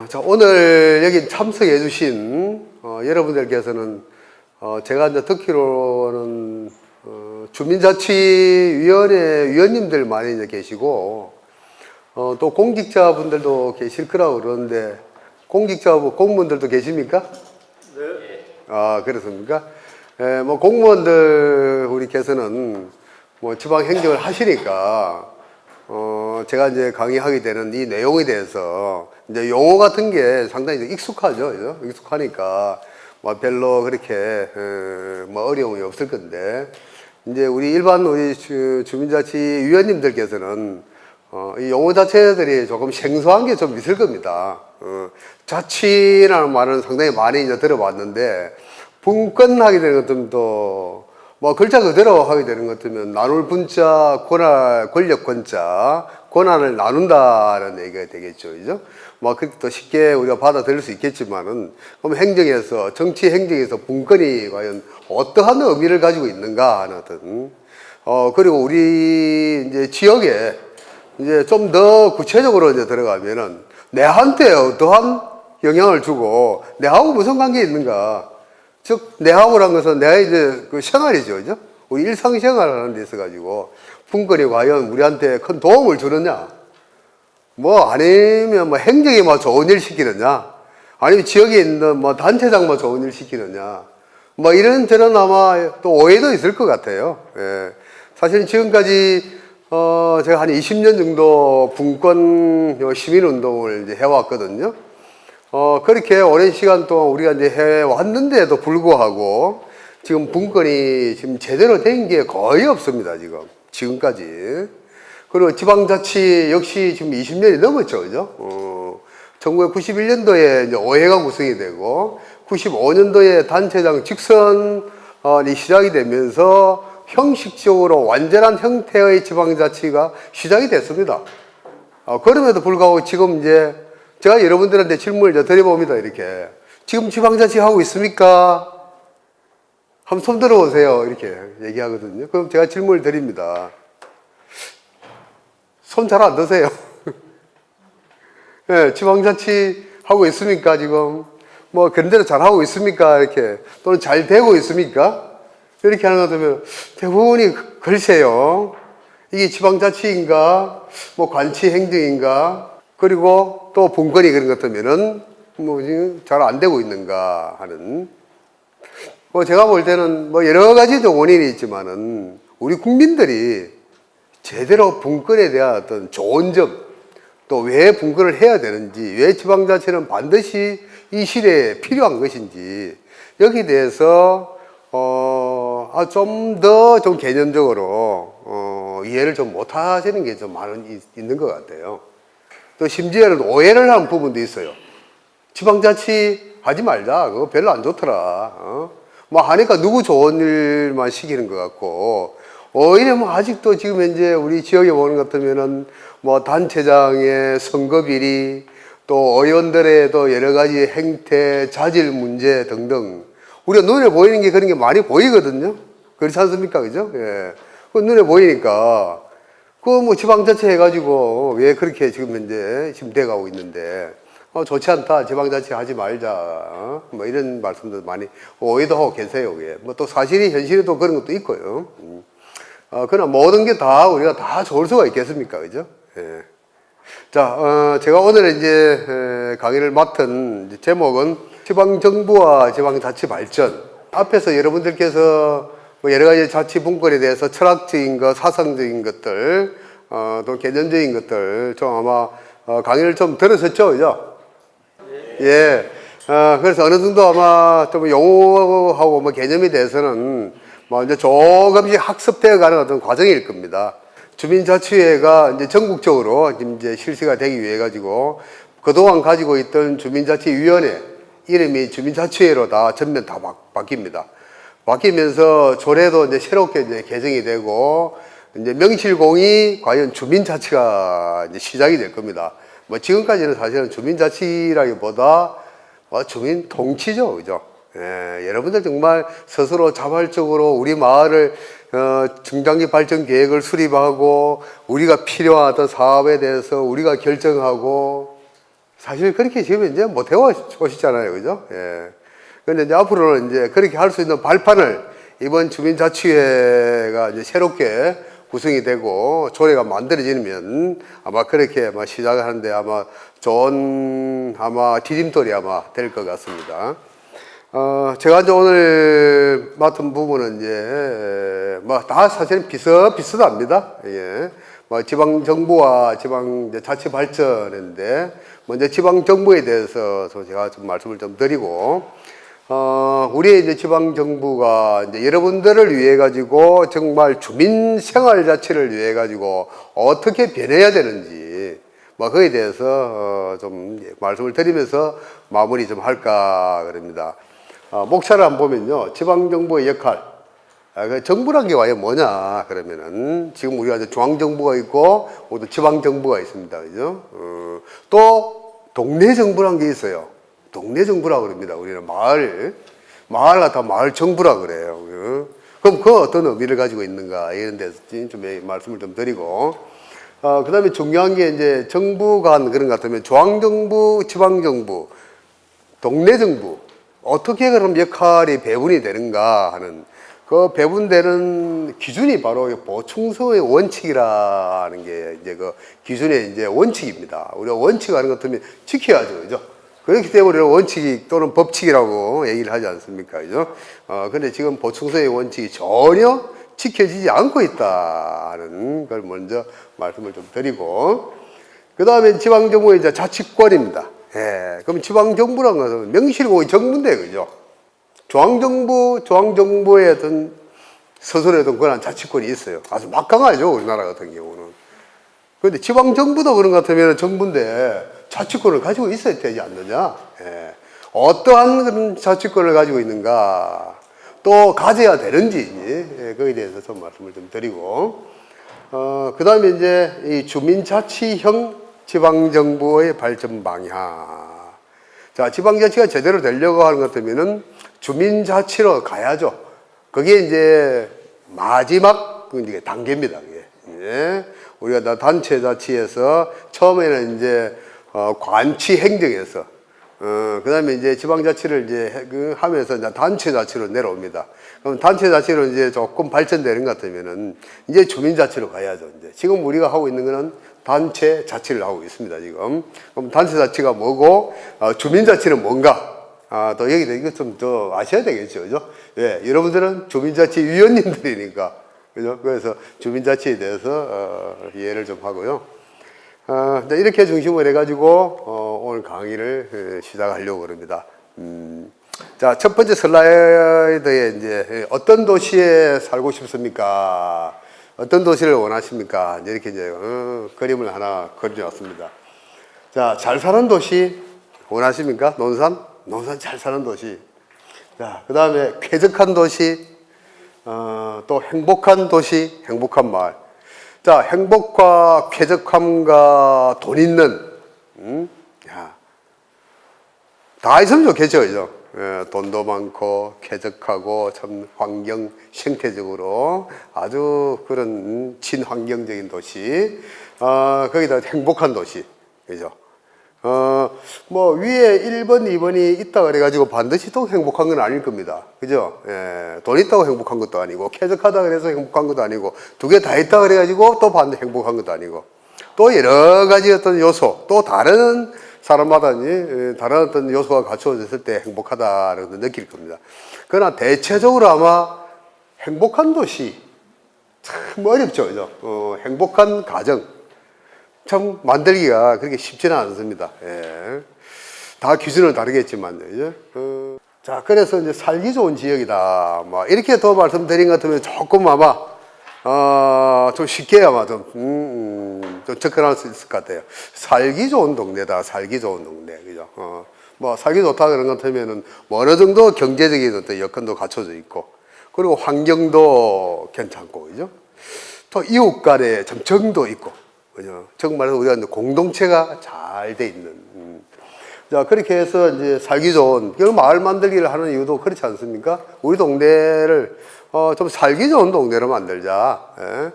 자, 오늘 여기 참석해 주신 여러분들께서는 제가 이제 듣기로는 주민자치위원회 위원님들 많이 이제 계시고 또 공직자분들도 계실 거라고 그러는데 공무원들도 계십니까? 네. 아, 그렇습니까? 예, 뭐 공무원들 우리께서는 뭐 지방 행정을 하시니까 제가 이제 강의하게 되는 이 내용에 대해서 이제 용어 같은 게 상당히 이제 익숙하죠. 그죠? 익숙하니까 뭐 별로 그렇게 뭐 어려움이 없을 건데 이제 우리 일반 우리 주민자치위원님들께서는 이 용어 자체들이 조금 생소한 게 좀 있을 겁니다. 자치라는 말은 상당히 많이 이제 들어봤는데 분권하게 되는 것들은 또 뭐 글자 그대로 하게 되는 것 같으면 나눌 분자, 권력 권자, 권한을 나눈다라는 얘기가 되겠죠, 그죠? 뭐 그렇게 또 쉽게 우리가 받아들일 수 있겠지만은 그럼 행정에서 정치 행정에서 분권이 과연 어떠한 의미를 가지고 있는가 하는 어떤 그리고 우리 이제 지역에 이제 좀 더 구체적으로 이제 들어가면은 내한테 어떠한 영향을 주고 내하고 무슨 관계 있는가? 즉, 내하고란 것은 내가 이제 그 생활이죠, 그죠? 우리 일상생활 하는 데 있어가지고, 분권이 과연 우리한테 큰 도움을 주느냐? 뭐, 아니면 뭐 행정에 뭐 좋은 일 시키느냐? 아니면 지역에 있는 뭐 단체장 뭐 좋은 일 시키느냐? 뭐 이런저런 아마 또 오해도 있을 것 같아요. 예. 사실 지금까지, 제가 한 20년 정도 분권 시민운동을 이제 해왔거든요. 그렇게 오랜 시간 동안 우리가 이제 해왔는데도 불구하고 지금 분권이 지금 제대로 된 게 거의 없습니다, 지금까지. 그리고 지방자치 역시 지금 20년이 넘었죠, 그죠? 1991년도에 이제 5회가 구성이 되고 95년도에 단체장 직선이 시작이 되면서 형식적으로 완전한 형태의 지방자치가 시작이 됐습니다. 그럼에도 불구하고 지금 이제 제가 여러분들한테 질문을 드려봅니다, 이렇게. 지금 지방자치 하고 있습니까? 한번 손 들어보세요, 이렇게 얘기하거든요. 그럼 제가 질문을 드립니다. 손 잘 안 드세요? 네, 지방자치 하고 있습니까, 지금? 뭐, 견대로 잘 하고 있습니까? 이렇게. 또는 잘 되고 있습니까? 이렇게 하는 것 같으면 대부분이 글쎄요. 이게 지방자치인가? 뭐, 관치행정인가? 그리고 또 분권이 그런 것 같으면은 뭐 잘 안 되고 있는가 하는 뭐 제가 볼 때는 뭐 여러 가지 원인이 있지만은 우리 국민들이 제대로 분권에 대한 어떤 좋은 점 또 왜 분권을 해야 되는지 왜 지방자치는 반드시 이 시대에 필요한 것인지 여기에 대해서 좀 더 좀 개념적으로 이해를 좀 못 하시는 게 좀 있는 것 같아요. 또 심지어는 오해를 하는 부분도 있어요. 지방자치 하지 말자. 그거 별로 안 좋더라. 뭐 하니까 누구 좋은 일만 시키는 것 같고, 오히려 뭐 아직도 지금 현재 우리 지역에 보는 것 같으면은 뭐 단체장의 선거비리, 또 의원들의 또 여러 가지 행태, 자질 문제 등등. 우리가 눈에 보이는 게 그런 게 많이 보이거든요. 그렇지 않습니까? 그죠? 예. 그 눈에 보이니까. 그 뭐 지방자치 해가지고 왜 그렇게 지금 현재 지금 돼가고 있는데 좋지 않다 지방자치 하지 말자 뭐 이런 말씀도 많이 오해도 하고 계세요. 뭐 또 사실이 현실이 또 그런 것도 있고요. 그러나 모든 게 다 우리가 다 좋을 수가 있겠습니까, 그죠? 예. 자, 제가 오늘 이제 강의를 맡은 제목은 지방정부와 지방자치 발전. 앞에서 여러분들께서 뭐 여러 가지 자치 분권에 대해서 철학적인 것, 사상적인 것들, 또 개념적인 것들 좀 아마 강의를 좀 들으셨죠, 그죠? 예. 그래서 어느 정도 아마 좀 용어하고 뭐 개념에 대해서는 뭐 이제 조금씩 학습되어 가는 어떤 과정일 겁니다. 주민자치회가 이제 전국적으로 이제 실시가 되기 위해 가지고 그동안 가지고 있던 주민자치위원회 이름이 주민자치회로 다 전면 다 바뀝니다. 바뀌면서 조례도 이제 새롭게 이제 개정이 되고 이제 명실공히 과연 주민자치가 이제 시작이 될 겁니다. 뭐 지금까지는 사실은 주민자치라기보다 주민통치죠, 그죠? 예, 여러분들 정말 스스로 자발적으로 우리 마을을 중장기 발전 계획을 수립하고 우리가 필요한 어떤 사업에 대해서 우리가 결정하고 사실 그렇게 지금 이제 못 해오 오시잖아요. 그죠? 예. 근데 이제 앞으로는 이제 그렇게 할 수 있는 발판을 이번 주민자치회가 이제 새롭게 구성이 되고 조례가 만들어지면 아마 그렇게 아마 시작을 하는데 아마 좋은 아마 디딤돌이 아마 될 것 같습니다. 제가 이제 오늘 맡은 부분은 이제 뭐 다 사실은 비슷합니다. 예. 뭐 지방정부와 지방자치발전인데 먼저 지방정부에 대해서 제가 좀 말씀을 좀 드리고 우리 이제 지방정부가 이제 여러분들을 위해 가지고 정말 주민 생활 자체를 위해 가지고 어떻게 변해야 되는지 뭐 그에 대해서 좀 말씀을 드리면서 마무리 좀 할까 그럽니다. 목차를 한번 보면요, 지방정부의 역할. 그 정부란 게 과연 뭐냐 그러면은 지금 우리가 이제 중앙정부가 있고 또 지방정부가 있습니다. 그죠? 또 동네 정부란 게 있어요. 동네 정부라고 그럽니다. 우리는 마을 같아 마을 정부라 그래요. 그럼 그 어떤 의미를 가지고 있는가 이런 데서 좀 말씀을 좀 드리고 그 다음에 중요한 게 이제 정부 간 그런 것 같으면 중앙정부, 지방정부, 동네 정부 어떻게 그럼 역할이 배분이 되는가 하는 그 배분되는 기준이 바로 보충성의 원칙이라는 게 이제 그 기준의 이제 원칙입니다. 우리가 원칙 하는 것 같으면 지켜야죠. 그죠? 그렇기 때문에 원칙이 또는 법칙이라고 얘기를 하지 않습니까? 그죠? 근데 지금 보충성의 원칙이 전혀 지켜지지 않고 있다는 걸 먼저 말씀을 좀 드리고 그 다음에 지방정부의 이제 자치권입니다. 예, 그럼 지방정부라는 것은 명실공히 정부인데, 그죠? 중앙정부의 어떤 스스로의 어떤 권한 자치권이 있어요. 아주 막강하죠, 우리나라 같은 경우는. 그런데 지방정부도 그런 것 같으면 정부인데 자치권을 가지고 있어야 되지 않느냐? 예. 어떠한 그런 자치권을 가지고 있는가? 또 가져야 되는지, 예, 거기에 대해서 좀 말씀을 좀 드리고, 그 다음에 이제 이 주민자치형 지방정부의 발전 방향. 자, 지방자치가 제대로 되려고 하는 것 같으면은 주민자치로 가야죠. 그게 이제 마지막 이제 단계입니다. 그게. 예. 우리가 단체자치에서 처음에는 이제 관치 행정에서 그 다음에 이제 지방자치를 이제 하면서 이제 단체자치로 내려옵니다. 그럼 단체자치로 이제 조금 발전되는 것 같으면은 이제 주민자치로 가야죠. 이제 지금 우리가 하고 있는 거는 단체자치를 하고 있습니다, 지금. 그럼 단체자치가 뭐고, 주민자치는 뭔가? 또 여기도 이거 좀 더 아셔야 되겠죠, 그죠? 예, 여러분들은 주민자치 위원님들이니까, 그죠? 그래서 주민자치에 대해서, 이해를 좀 하고요. 이렇게 중심을 해가지고, 오늘 강의를 시작하려고 합니다. 자, 첫 번째 슬라이드에 이제, 어떤 도시에 살고 싶습니까? 어떤 도시를 원하십니까? 이렇게 이제 그림을 하나 그려놨습니다. 자, 잘 사는 도시 원하십니까? 논산 잘 사는 도시. 자, 그 다음에 쾌적한 도시, 또 행복한 도시, 행복한 마을. 자, 행복과 쾌적함과 돈 있는, 다 있으면 좋겠죠, 그죠? 예, 돈도 많고 쾌적하고 참 환경 생태적으로 아주 그런 친환경적인 도시, 거기다 행복한 도시, 그죠? 뭐 위에 1번, 2번이 있다 그래가지고 반드시 또 행복한 건 아닐 겁니다, 그죠? 예, 돈 있다고 행복한 것도 아니고 쾌적하다 그래서 행복한 것도 아니고 두 개 다 있다 그래가지고 또 반드시 행복한 것도 아니고 또 여러 가지 어떤 요소, 또 다른 사람마다 다른 어떤 요소가 갖추어졌을 때 행복하다라는 걸 느낄 겁니다. 그러나 대체적으로 아마 행복한 도시 참 어렵죠, 그죠? 행복한 가정 참 만들기가 그렇게 쉽지는 않습니다. 예. 다 기준은 다르겠지만, 그죠? 자, 그래서 이제 살기 좋은 지역이다. 뭐 이렇게 더 말씀드린 것 같으면 조금 아마 좀 쉽게 아마 좀 접근할 수 있을 것 같아요. 살기 좋은 동네다, 살기 좋은 동네, 그죠? 뭐, 살기 좋다 그런 것 같으면은, 뭐, 어느 정도 경제적인 어떤 여건도 갖춰져 있고, 그리고 환경도 괜찮고, 그죠? 또 이웃 간에 좀 정도 있고, 그죠? 정말 우리가 공동체가 잘 돼 있는. 자, 그렇게 해서 이제 살기 좋은, 마을 만들기를 하는 이유도 그렇지 않습니까? 우리 동네를 좀 살기 좋은 동네로 만들자. 예?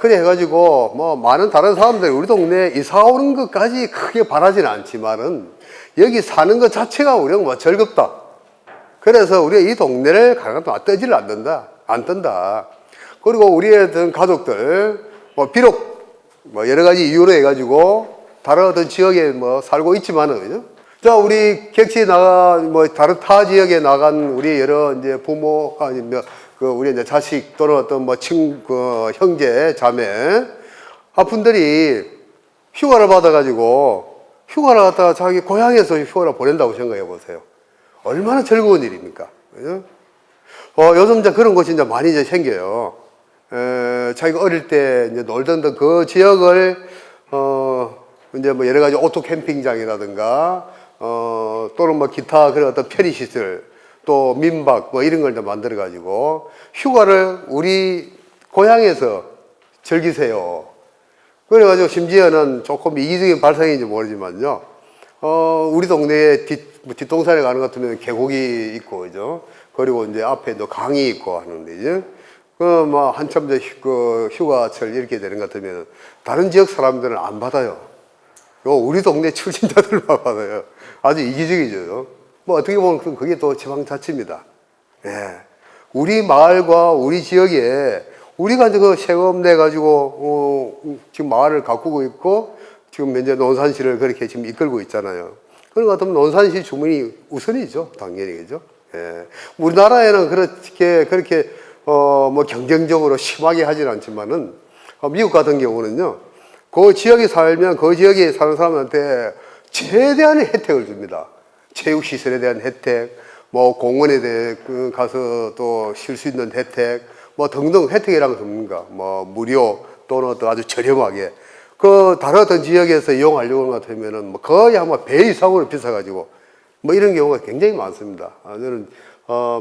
그래 해가지고, 뭐, 많은 다른 사람들이 우리 동네에 이사 오는 것까지 크게 바라지는 않지만은, 여기 사는 것 자체가 우리가 뭐 즐겁다. 그래서 우리가 이 동네를 가능하면 떼지를 안 뜬다. 그리고 우리의 어떤 가족들, 뭐, 비록, 뭐, 여러 가지 이유로 해가지고, 다른 어떤 지역에 뭐, 살고 있지만은, 그죠? 자, 우리 객지에 뭐, 다른 타 지역에 나간 우리 여러 이제 부모, 아니면 우리 이제 자식 또는 어떤 뭐, 형제, 자매, 분들이 휴가를 받아가지고, 휴가를 갖다가 자기 고향에서 휴가를 보낸다고 생각해 보세요. 얼마나 즐거운 일입니까? 그죠? 요즘 이제 그런 곳이 이제 많이 이제 생겨요. 자기가 어릴 때 이제 놀던 그 지역을, 이제 뭐 여러 가지 오토 캠핑장이라든가, 또는 뭐 기타 그런 어떤 편의시설, 또 민박 뭐 이런 걸 만들어가지고 휴가를 우리 고향에서 즐기세요. 그래가지고 심지어는 조금 이기적인 발상인지 모르지만요. 우리 동네에 뒷동산에 가는 것 같으면 계곡이 있고, 그죠? 그리고 이제 앞에 또 강이 있고 하는데, 이제 뭐 한참 이제 휴가철 이렇게 되는 것 같으면 다른 지역 사람들은 안 받아요. 우리 동네 출신자들만 받아요. 아주 이기적이죠. 뭐 어떻게 보면 그게 또 지방자치입니다. 예. 우리 마을과 우리 지역에 우리가 이제 그 세금 내가지고, 지금 마을을 가꾸고 있고, 지금 현재 논산시를 그렇게 지금 이끌고 있잖아요. 그런 것 같으면 논산시 주민이 우선이죠. 당연히, 그죠? 예. 우리나라에는 그렇게, 뭐 경쟁적으로 심하게 하진 않지만은, 미국 같은 경우는요, 그 지역에 살면 그 지역에 사는 사람한테 최대한의 혜택을 줍니다. 체육시설에 대한 혜택, 뭐 공원에 대해 가서 또 쉴 수 있는 혜택, 뭐 등등 혜택이란 게 뭡니까? 뭐 무료 또는 또 아주 저렴하게. 다른 어떤 지역에서 이용하려고 하는 것 같으면은 뭐 거의 아마 배 이상으로 비싸가지고 뭐 이런 경우가 굉장히 많습니다. 저는,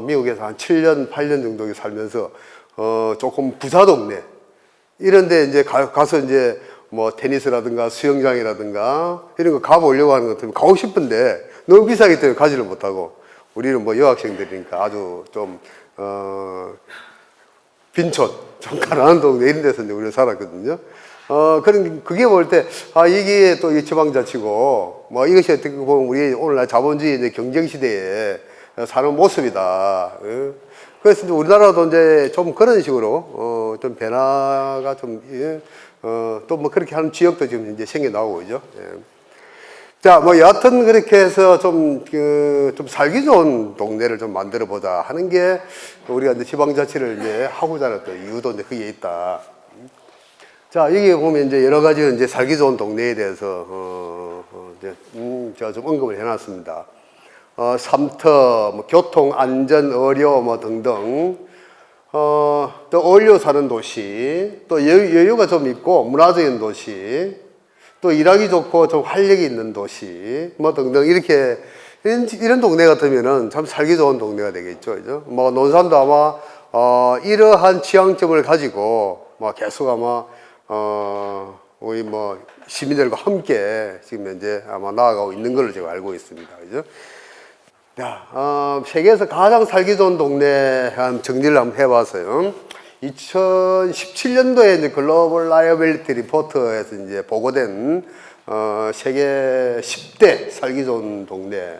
미국에서 한 7년, 8년 정도 살면서, 조금 부자 동네, 이런데 이제 가서 이제 뭐 테니스라든가 수영장이라든가 이런 거 가보려고 하는 것 같으면 가고 싶은데 너무 비싸기 때문에 가지를 못하고, 우리는 뭐 여학생들이니까 아주 좀, 빈촌, 좀 가난한 동네 이런 데서 이제 우리가 살았거든요. 그게 볼 때, 이게 또 이 지방자치고, 뭐 이것이 어떻게 보면 우리 오늘날 자본주의 이제 경쟁시대에 사는 모습이다. 그래서 이제 우리나라도 이제 좀 그런 식으로, 좀 변화가 좀, 또 뭐 그렇게 하는 지역도 지금 이제 생겨 나오고, 그죠? 예. 자, 뭐 여하튼 그렇게 해서 좀 살기 좋은 동네를 좀 만들어 보자 하는 게 우리가 이제 지방자치를 이제 하고자 하는 또 이유도 이제 그게 있다. 자, 여기 보면 이제 여러 가지 이제 살기 좋은 동네에 대해서, 제가 좀 언급을 해놨습니다. 삼터, 뭐 교통, 안전, 의료 뭐 등등, 또 어울려 사는 도시, 또 여유가 좀 있고 문화적인 도시, 또 일하기 좋고 좀 활력이 있는 도시, 뭐 등등 이렇게 이런 동네 같으면은 참 살기 좋은 동네가 되겠죠, 그죠? 뭐 논산도 아마 이러한 지향점을 가지고 뭐 계속 아마 우리 뭐 시민들과 함께 지금 현재 아마 나아가고 있는 걸로 제가 알고 있습니다, 그죠? 자, 세계에서 가장 살기 좋은 동네 한 정리를 한번 해봤어요. 2017년도에 이제 글로벌 라이어빌리티 리포트에서 이제 보고된 세계 10대 살기 좋은 동네.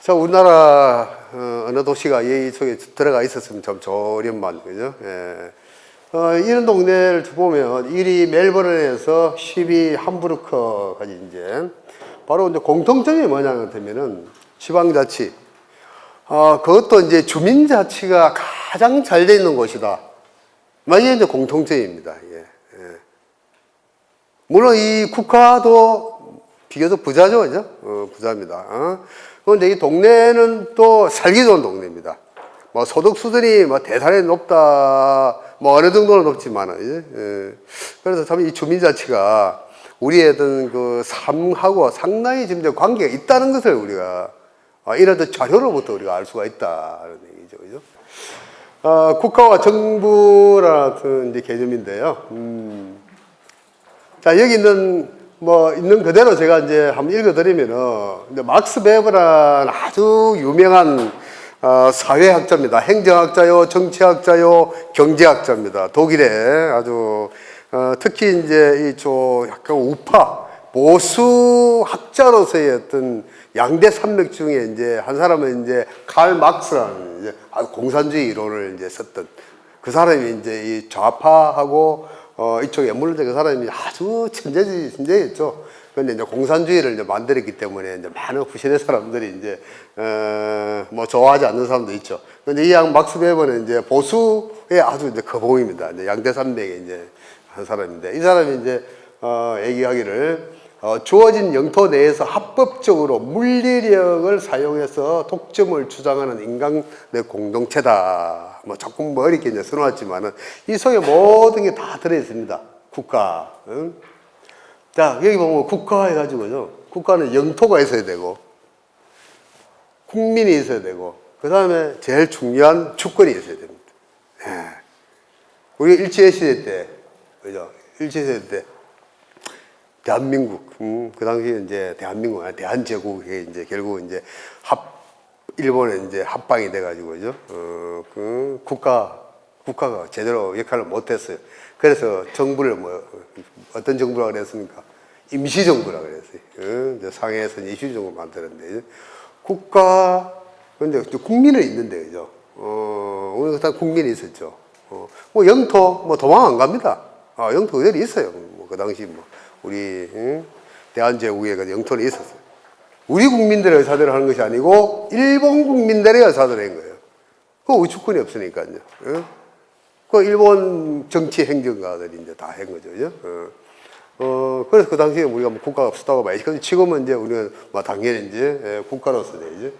자, 우리나라 어느 도시가 이 속에 들어가 있었으면 참 좋으련만, 그죠? 예. 이런 동네를 보면 1위 멜버른에서 10위 함부르크까지 이제 바로 이제 공통점이 뭐냐면 되면은 지방자치. 그것도 이제 주민자치가 가장 잘 돼 있는 곳이다. 이게 이제 공통점입니다. 예, 예. 물론 이 국가도 비교적 부자죠, 그죠? 부자입니다. 그런데 이 동네는 또 살기 좋은 동네입니다. 뭐 소득 수준이 뭐 대단히 높다, 뭐 어느 정도는 높지만은, 예. 그래서 참 이 주민자치가 우리의 어떤 그 삶하고 상당히 지금 관계가 있다는 것을 우리가 이런 자료로부터 우리가 알 수가 있다는 얘기죠, 그죠? 국가와 정부라는 이제 개념인데요. 자, 여기 있는 그대로 제가 이제 한번 읽어드리면은, 이제 막스 베버라는 아주 유명한, 사회학자입니다. 행정학자요, 정치학자요, 경제학자입니다. 독일에 아주 특히 이제 이쪽 약간 우파 보수 학자로서의 어떤 양대 산맥 중에 이제 한 사람은 이제 칼 막스라는 이제 공산주의 이론을 이제 썼던 그 사람이 이제 이 좌파하고 이쪽에 물론 그 사람이 아주 천재였죠. 그런데 이제 공산주의를 이제 만들었기 때문에 이제 많은 후세대 사람들이 이제 뭐 좋아하지 않는 사람도 있죠. 근데 이 양 막스 베버는 이제 보수의 아주 이제 거봉입니다. 이제 양대 산맥의 이제 한 사람인데 이 사람이 이제 얘기하기를 주어진 영토 내에서 합법적으로 물리력을 사용해서 독점을 주장하는 인간의 공동체다. 뭐 자꾸 뭐 이렇게 이제 써놨지만은 이 속에 모든 게 다 들어있습니다. 국가. 응? 자, 여기 보면 국가 해가지고요. 국가는 영토가 있어야 되고, 국민이 있어야 되고, 그 다음에 제일 중요한 주권이 있어야 됩니다. 예. 우리 일제시대 때, 그죠? 일제시대 때, 대한민국, 그 당시에 이제 대한민국, 대한제국이 이제 결국 이제 일본에 이제 합방이 돼가지고, 그죠? 국가가 제대로 역할을 못했어요. 그래서 정부를 어떤 정부라 그랬습니까? 임시정부라 그랬어요. 상해에서 임시정부 만들었는데, 근데 국민은 있는데, 그죠? 우리 그때 국민이 있었죠. 뭐 영토, 도망 안 갑니다. 영토 그대로 있어요. 그 당시 우리, 대한제국에 영토는 있었어요. 우리 국민들의 의사대로 하는 것이 아니고, 일본 국민들의 의사대로 한 거예요. 그 우주권이 없으니까요. 그 일본 정치 행정가들이 이제 다 한 거죠. 그래서 그 당시에 우리가 국가가 없었다고 봐야지. 근데 지금은 이제 우리는 당연히 이제 국가로서 되죠.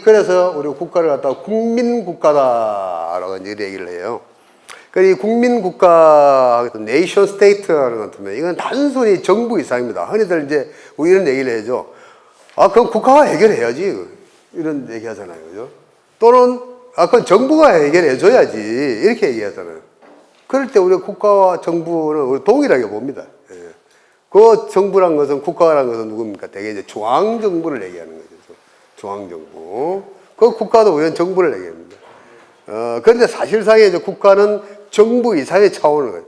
그래서 우리 국가를 갖다가 국민국가다라고 이제 얘기를 해요. 이 국민국가, 네이션 스테이트라는 것 같으면 이건 단순히 정부 이상입니다. 흔히들 이제 우리 이런 얘기를 해죠. 그럼 국가가 해결해야지. 이런 얘기 하잖아요. 그죠? 또는 그건 정부가 해결해줘야지. 이렇게 얘기하잖아요. 그럴 때 우리 국가와 정부는 우리 동일하게 봅니다. 예. 그 정부란 것은, 국가란 것은 누굽니까? 대개 이제 중앙정부를 얘기하는 거죠. 중앙정부. 그 국가도 우리는 정부를 얘기합니다. 그런데 사실상의 이제 국가는 정부 이상의 차원을 가요.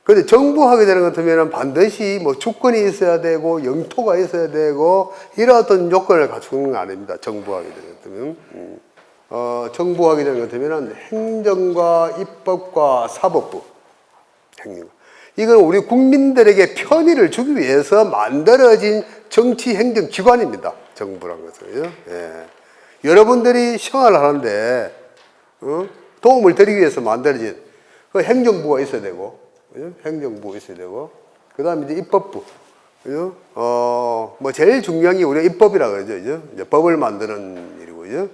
그런데 정부 하게 되는 것 같으면 반드시 주권이 있어야 되고, 영토가 있어야 되고, 이런 어떤 요건을 갖추는 건 아닙니다. 정부 하게 되는 것 같으면. 정부하게 되는 것 같으면 행정과 입법과 사법부, 행정. 이건 우리 국민들에게 편의를 주기 위해서 만들어진 정치 행정 기관입니다. 정부란 것은. 예. 여러분들이 생활을 하는데 도움을 드리기 위해서 만들어진 그 행정부가 있어야 되고, 그죠? 행정부가 있어야 되고, 그 다음에 이제 입법부. 그죠? 제일 중요한 게 우리가 입법이라 그러죠. 그죠? 이제 법을 만드는 일이고, 그죠?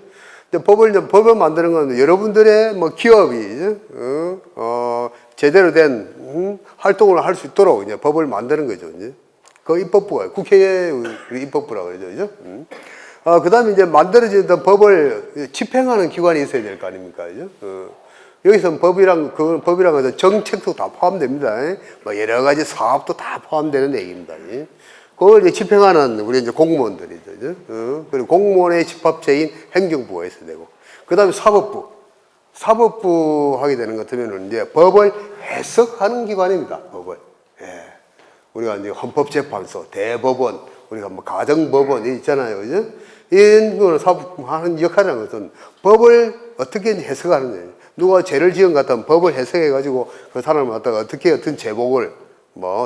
법을 만드는 건 여러분들의 기업이 제대로 된 활동을 할 수 있도록 이제 법을 만드는 거죠. 이제 그 입법부가 국회의 입법부라고 그러죠. 그죠? 그 다음에 이제 만들어진 법을 집행하는 기관이 있어야 될 거 아닙니까? 그죠? 여기서 법이란 것은 정책도 다 포함됩니다. 여러 가지 사업도 다 포함되는 얘기입니다. 그걸 이제 집행하는 우리 이제 공무원들이죠. 그리고 공무원의 집합체인 행정부가 있어야 되고, 그 다음에 사법부 하게 되는 것 같으면 이제 법을 해석하는 기관입니다. 법을. 예. 우리가 이제 헌법재판소, 대법원, 우리가 가정법원 있잖아요. 그죠? 이런 거는 사법하는 역할이라는 것은 법을 어떻게 해석하는 거예요. 누가 죄를 지은 것 같으면 법을 해석해가지고 그 사람을 갖다가 어떤 제목을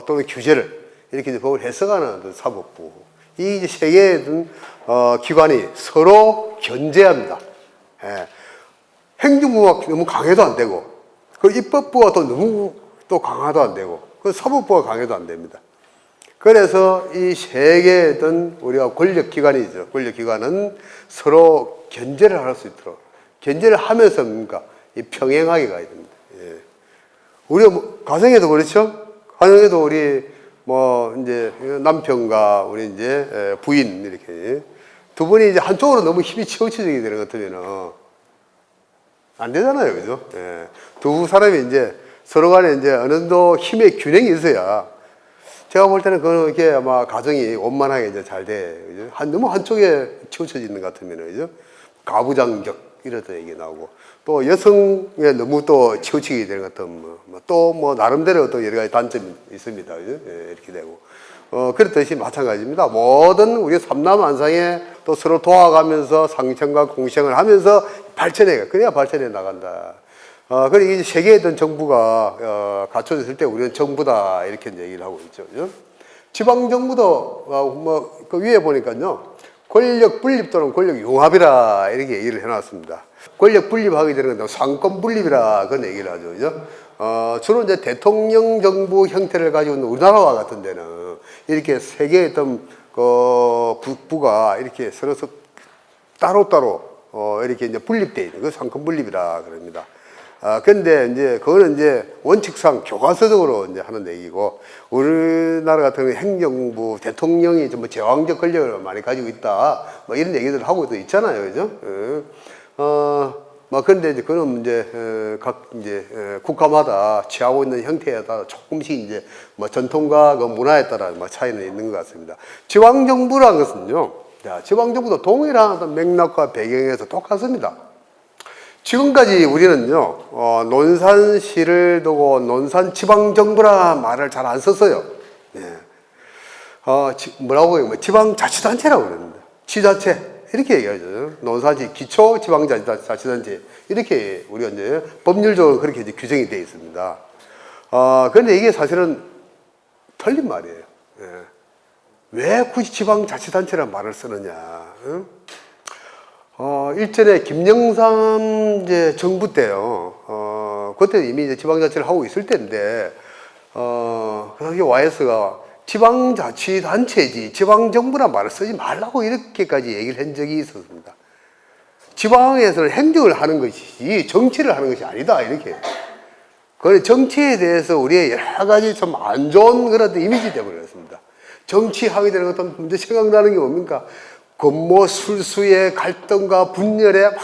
또는 규제를 이렇게 이제 법을 해석하는 사법부. 이 이제 세 개의 기관이 서로 견제합니다. 예. 행정부가 너무 강해도 안 되고, 그 입법부가 또 너무 또 강화도 안 되고, 그 사법부가 강해도 안 됩니다. 그래서 이 세 개의 우리가 권력기관이죠. 권력기관은 서로 견제를 할 수 있도록, 견제를 하면서 뭡니까? 이 평행하게 가야 됩니다. 예. 우리가 가정에도 그렇죠? 가정에도 우리 이제 남편과 우리 이제 부인 이렇게 두 분이 이제 한쪽으로 너무 힘이 치우쳐지게 되는 것 같으면은 안 되잖아요. 그죠? 예. 두 사람이 이제 서로 간에 이제 어느 정도 힘의 균형이 있어야, 제가 볼 때는 그거는 이렇게 아마 가정이 원만하게 이제 잘 돼. 그죠? 너무 한쪽에 치우쳐지는 것 같으면은, 그죠? 가부장적 이런 얘기 나오고 또 여성에 너무 또 치우치게 되는 것도 또 뭐 나름대로 또 여러 가지 단점이 있습니다. 예, 이렇게 되고 그렇듯이 마찬가지입니다. 모든 우리 삼남한상에 또 서로 도와가면서 상생과 공생을 하면서 그래야 발전해 나간다. 그리고 이제 세계에 있던 정부가 갖춰졌을 때 우리는 정부다 이렇게 얘기를 하고 있죠. 그죠? 지방 정부도 뭐 그 위에 보니까요. 권력 분립 또는 권력 융합이라 이렇게 얘기를 해놨습니다. 권력 분립하게 되는 건 상권 분립이라 그런 얘기를 하죠. 그죠? 주로 이제 대통령 정부 형태를 가지고 있는 우리나라와 같은 데는 이렇게 세 개의 어떤 북부가 이렇게 서로 따로따로 이렇게 이제 분립되어 있는 그 상권 분립이라 그럽니다. 근데 이제 그거는 이제 원칙상 교과서적으로 이제 하는 얘기고 우리나라 같은 경우는 행정부 대통령이 좀 제왕적 권력을 많이 가지고 있다 뭐 이런 얘기들을 하고 또 있잖아요, 그죠? 뭐 근데 이제 그건 이제 각 이제 국가마다 취하고 있는 형태에 따라 조금씩 이제 뭐 전통과 그 문화에 따라 뭐 차이는 있는 것 같습니다. 지방 정부라는 것은요, 지방 정부도 동일한 어떤 맥락과 배경에서 똑같습니다. 지금까지 우리는요, 논산시를 두고 논산지방정부라 말을 잘 안 썼어요. 네. 뭐라고 해요? 지방자치단체라고 그러는데. 지자체. 이렇게 얘기하죠. 논산시 기초지방자치단체. 이렇게 우리가 이제 법률적으로 그렇게 이제 규정이 되어 있습니다. 그런데 이게 사실은 틀린 말이에요. 네. 왜 굳이 지방자치단체라는 말을 쓰느냐. 응? 일전에 김영삼 이제 정부 때요. 그때 이미 이제 지방자치를 하고 있을 때인데, 그 당시 YS가 지방자치단체지, 지방정부란 말을 쓰지 말라고 이렇게까지 얘기를 한 적이 있었습니다. 지방에서는 행정을 하는 것이지, 정치를 하는 것이 아니다, 이렇게. 그 정치에 대해서 우리의 여러 가지 좀 안 좋은 그런 이미지 되어버렸습니다. 정치하게 되는 어떤 문제 생각나는 게 뭡니까? 근무 술수의 갈등과 분열에 막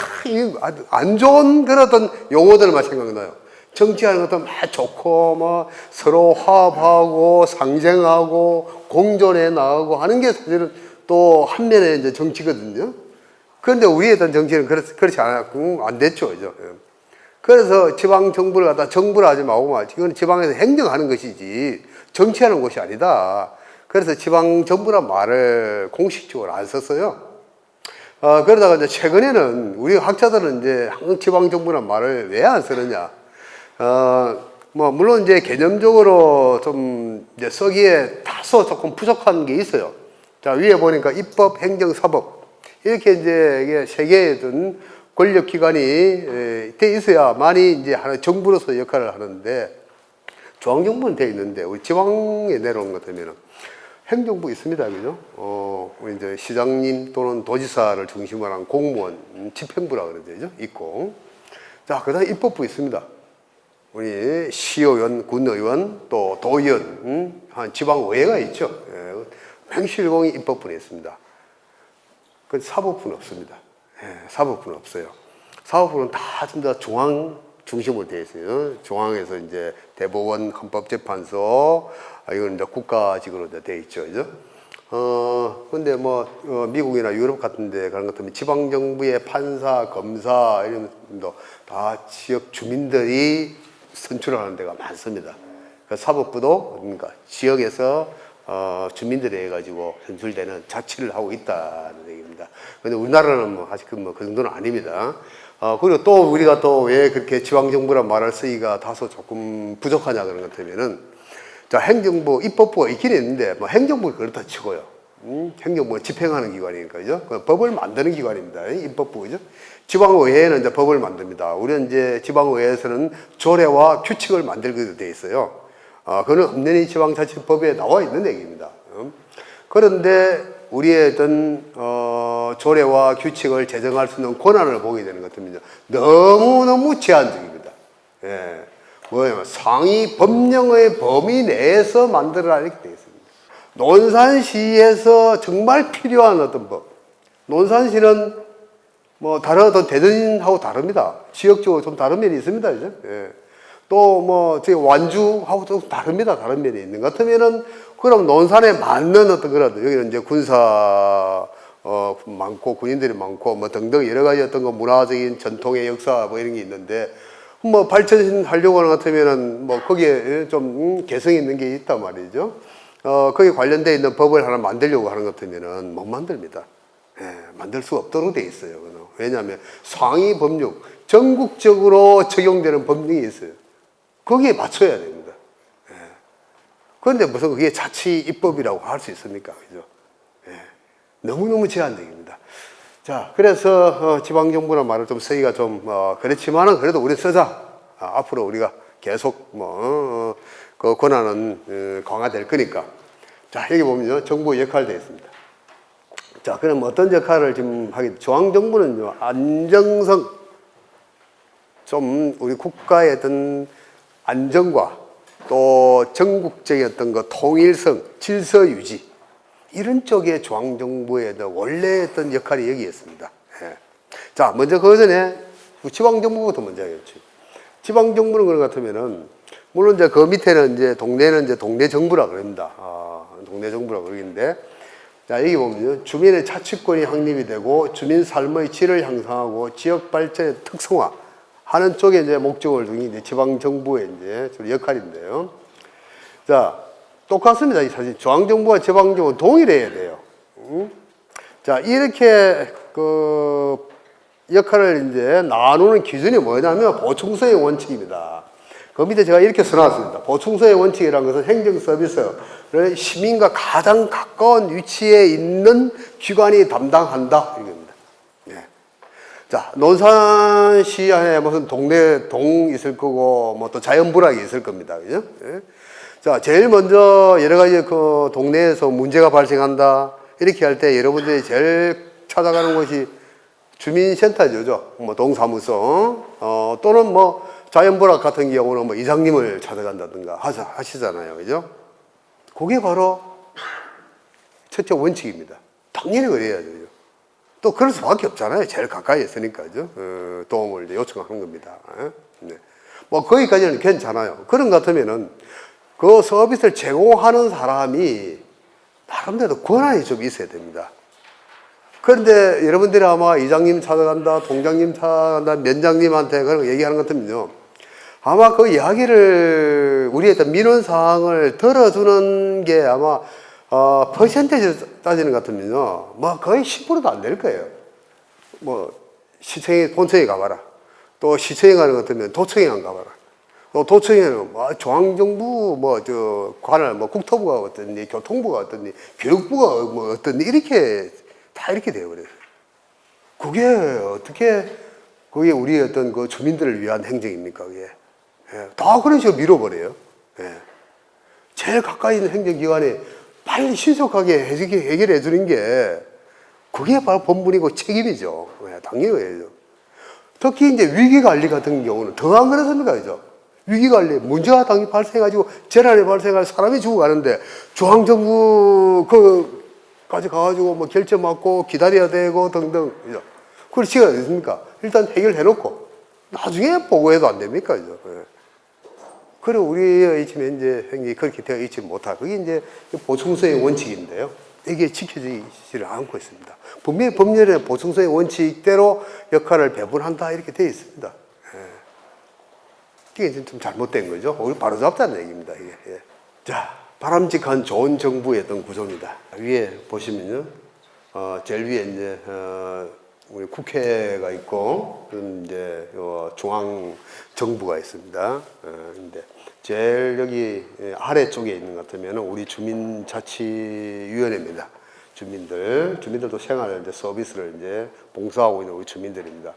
안 좋은 그런 어떤 용어들만 생각나요. 정치하는 것도 막 좋고, 뭐, 서로 화합하고, 상생하고, 공존해 나가고 하는 게 사실은 또 한면의 이제 정치거든요. 그런데 우리에 대한 정치는 그렇지 않았고, 안 됐죠. 그죠? 그래서 지방 정부를 갖다 정부를 하지 말고, 이건 지방에서 행정하는 것이지, 정치하는 것이 아니다. 그래서 지방 정부란 말을 공식적으로 안 썼어요. 그러다가 이제 최근에는 우리 학자들은 이제 지방 정부란 말을 왜 안 쓰느냐. 뭐, 물론 이제 개념적으로 좀 이제 쓰기에 다소 조금 부족한 게 있어요. 자, 위에 보니까 입법, 행정, 사법. 이렇게 이제 이게 세 개의 어떤 권력기관이 돼 있어야만이 이제 하나 정부로서 역할을 하는데, 중앙정부는 돼 있는데, 우리 지방에 내려온 것 같으면은 행정부 있습니다, 그죠? 우리 이제 시장님 또는 도지사를 중심으로 한 공무원, 집행부라 그러죠, 있고. 자, 그 다음에 입법부 있습니다. 우리 시의원, 군의원, 또 도의원, 한 지방의회가 있죠. 행실공이 입법부에 있습니다. 그 사법부는 없습니다. 사법부는 없어요. 사법부는 다 전부 다 중앙 중심으로 되어 있어요. 중앙에서 이제 대법원, 헌법재판소, 이건 이제 국가직으로 되어 있죠. 그죠? 근데 뭐, 미국이나 유럽 같은데 그런 것 같으면 지방정부의 판사, 검사, 이런 것도 다 지역 주민들이 선출하는 데가 많습니다. 그 사법부도 그러니까 지역에서 주민들에 의해 가지고 선출되는 자치를 하고 있다는 얘기입니다. 근데 우리나라는 뭐 아직 그 정도는 아닙니다. 그리고 또 우리가 또 왜 그렇게 지방정부란 말을 쓰기가 다소 조금 부족하냐 그런 것 같으면은, 자, 행정부, 입법부가 있긴 있는데, 뭐 행정부가 그렇다 치고요. 행정부는 집행하는 기관이니까, 그죠? 법을 만드는 기관입니다. 입법부, 그죠? 지방의회는 이제 법을 만듭니다. 우리는 이제 지방의회에서는 조례와 규칙을 만들게 돼 있어요. 그거는 엄연히 지방자치법에 나와 있는 얘기입니다. 그런데 우리의 어떤 조례와 규칙을 제정할 수 있는 권한을 보게 되는 것 같으면요, 너무너무 제한적입니다. 예. 뭐냐면 상위 법령의 범위 내에서 만들어라 이렇게 되어 있습니다. 논산시에서 정말 필요한 어떤 법. 논산시는 뭐 다른 어떤 대전하고 다릅니다. 지역적으로 좀 다른 면이 있습니다. 그죠? 예. 또 뭐 저희 완주하고 좀 다릅니다. 다른 면이 있는 것 같으면은 그럼 논산에 맞는 어떤 그런, 여기는 이제 군사 많고 군인들이 많고 뭐 등등 여러 가지 어떤 거 문화적인 전통의 역사 뭐 이런 게 있는데 뭐 발전하려고 하는 것 같으면은 뭐 거기에 좀 개성 있는 게 있단 말이죠. 거기에 관련되어 있는 법을 하나 만들려고 하는 것 같으면은 못 만듭니다. 예, 만들 수 없도록 돼 있어요. 왜냐하면 상위 법률, 전국적으로 적용되는 법령이 있어요. 거기에 맞춰야 됩니다. 예. 그런데 무슨 그게 자치 입법이라고 할 수 있습니까? 그죠? 예. 너무너무 제한적입니다. 자, 그래서 지방정부란 말을 좀 쓰기가 좀 그렇지만은 그래도 우리 쓰자. 앞으로 우리가 계속 그 권한은 강화될 거니까. 자, 여기 보면 정부 역할 되어 있습니다. 자, 그럼 어떤 역할을 지금 하게, 중앙정부는 안정성, 좀 우리 국가의 어떤 안정과 또 전국적인 어떤 그 통일성, 질서 유지, 이런 쪽에 중앙정부의 원래 어떤 역할이 여기 있습니다. 예. 자, 먼저 그 전에 지방정부부터 먼저 하겠지. 지방정부는 그런 것 같으면은, 물론 이제 그 밑에는 이제 동네는 이제 동네정부라 그럽니다. 동네정부라 그러는데, 자, 여기 보면 주민의 자치권이 확립이 되고 주민 삶의 질을 향상하고 지역 발전의 특성화 하는 쪽에 이제 목적을 둔 게 이제 지방정부의 이제 주로 역할인데요. 자, 똑같습니다. 사실 중앙정부와 지방정부는 동일해야 돼요. 자, 이렇게 그 역할을 이제 나누는 기준이 뭐냐면 보충성의 원칙입니다. 그 밑에 제가 이렇게 써놨습니다. 보충성의 원칙이라는 것은 행정서비스를 시민과 가장 가까운 위치에 있는 기관이 담당한다. 이겁니다. 예. 자, 논산시 안에 무슨 동네 동 있을 거고, 뭐 또 자연부락이 있을 겁니다. 그죠? 예. 자, 제일 먼저 여러 가지 그 동네에서 문제가 발생한다. 이렇게 할 때 여러분들이 제일 찾아가는 곳이 주민센터죠. 뭐 동사무소, 또는 뭐 자연부락 같은 경우는 뭐 이장님을 찾아간다든가 하시잖아요. 그죠? 그게 바로 첫째 원칙입니다. 당연히 그래야죠. 또 그럴 수밖에 없잖아요. 제일 가까이 있으니까. 그죠? 도움을 이제 요청하는 겁니다. 네. 뭐 거기까지는 괜찮아요. 그런 것 같으면은 그 서비스를 제공하는 사람이 나름대로 권한이 좀 있어야 됩니다. 그런데 여러분들이 아마 이장님 찾아간다, 동장님 찾아간다, 면장님한테 그런 거 얘기하는 것 같으면요. 아마 그 이야기를, 우리의 어떤 민원사항을 들어주는 게 아마, 퍼센테이지 따지는 것 같으면요. 뭐 거의 10%도 안 될 거예요. 뭐, 시청에, 본청에 가봐라. 또 시청에 가는 것 같으면 도청에 안 가봐라. 또 도청에는 뭐 중앙정부, 관할, 국토부가 어떻니, 교통부가 어떻니, 교육부가 뭐 어떻니, 이렇게, 다 이렇게 되어버려요. 그게 어떻게, 그게 우리 어떤 그 주민들을 위한 행정입니까, 그게. 예, 다 그런 식으로 밀어버려요. 예. 제일 가까이 있는 행정기관에 빨리 신속하게 해결해 주는 게, 그게 바로 본분이고 책임이죠. 예, 당연히 그래야죠. 특히 이제 위기관리 같은 경우는 더 안 그렇습니까, 그죠? 위기관리, 문제가 당연히 발생해가지고 재난이 발생할 사람이 죽어가는데, 중앙정부, 까지 가가지고 뭐 결정 받고 기다려야 되고 등등. 그죠? 그럴 시간이 어디 있습니까? 일단 해결해놓고, 나중에 보고해도 안 됩니까, 그죠? 예. 그리고 우리의 지금 현재 행위 그렇게 되어 있지 못하고, 그게 이제 보충성의 원칙인데요. 이게 지켜지지를 않고 있습니다. 분명히 법률에 보충성의 원칙대로 역할을 배분한다 이렇게 되어 있습니다. 예. 이게 좀 잘못된 거죠. 우리 바로 잡자는 얘기입니다. 이게. 예. 자, 바람직한 좋은 정부의 어떤 구조입니다. 위에 보시면요, 제일 위에 이제 우리 국회가 있고, 이제 중앙 정부가 있습니다. 근데 제일 여기 아래 쪽에 있는 것 같으면 우리 주민자치위원회입니다. 주민들도 생활 이제 서비스를 이제 봉사하고 있는 우리 주민들입니다.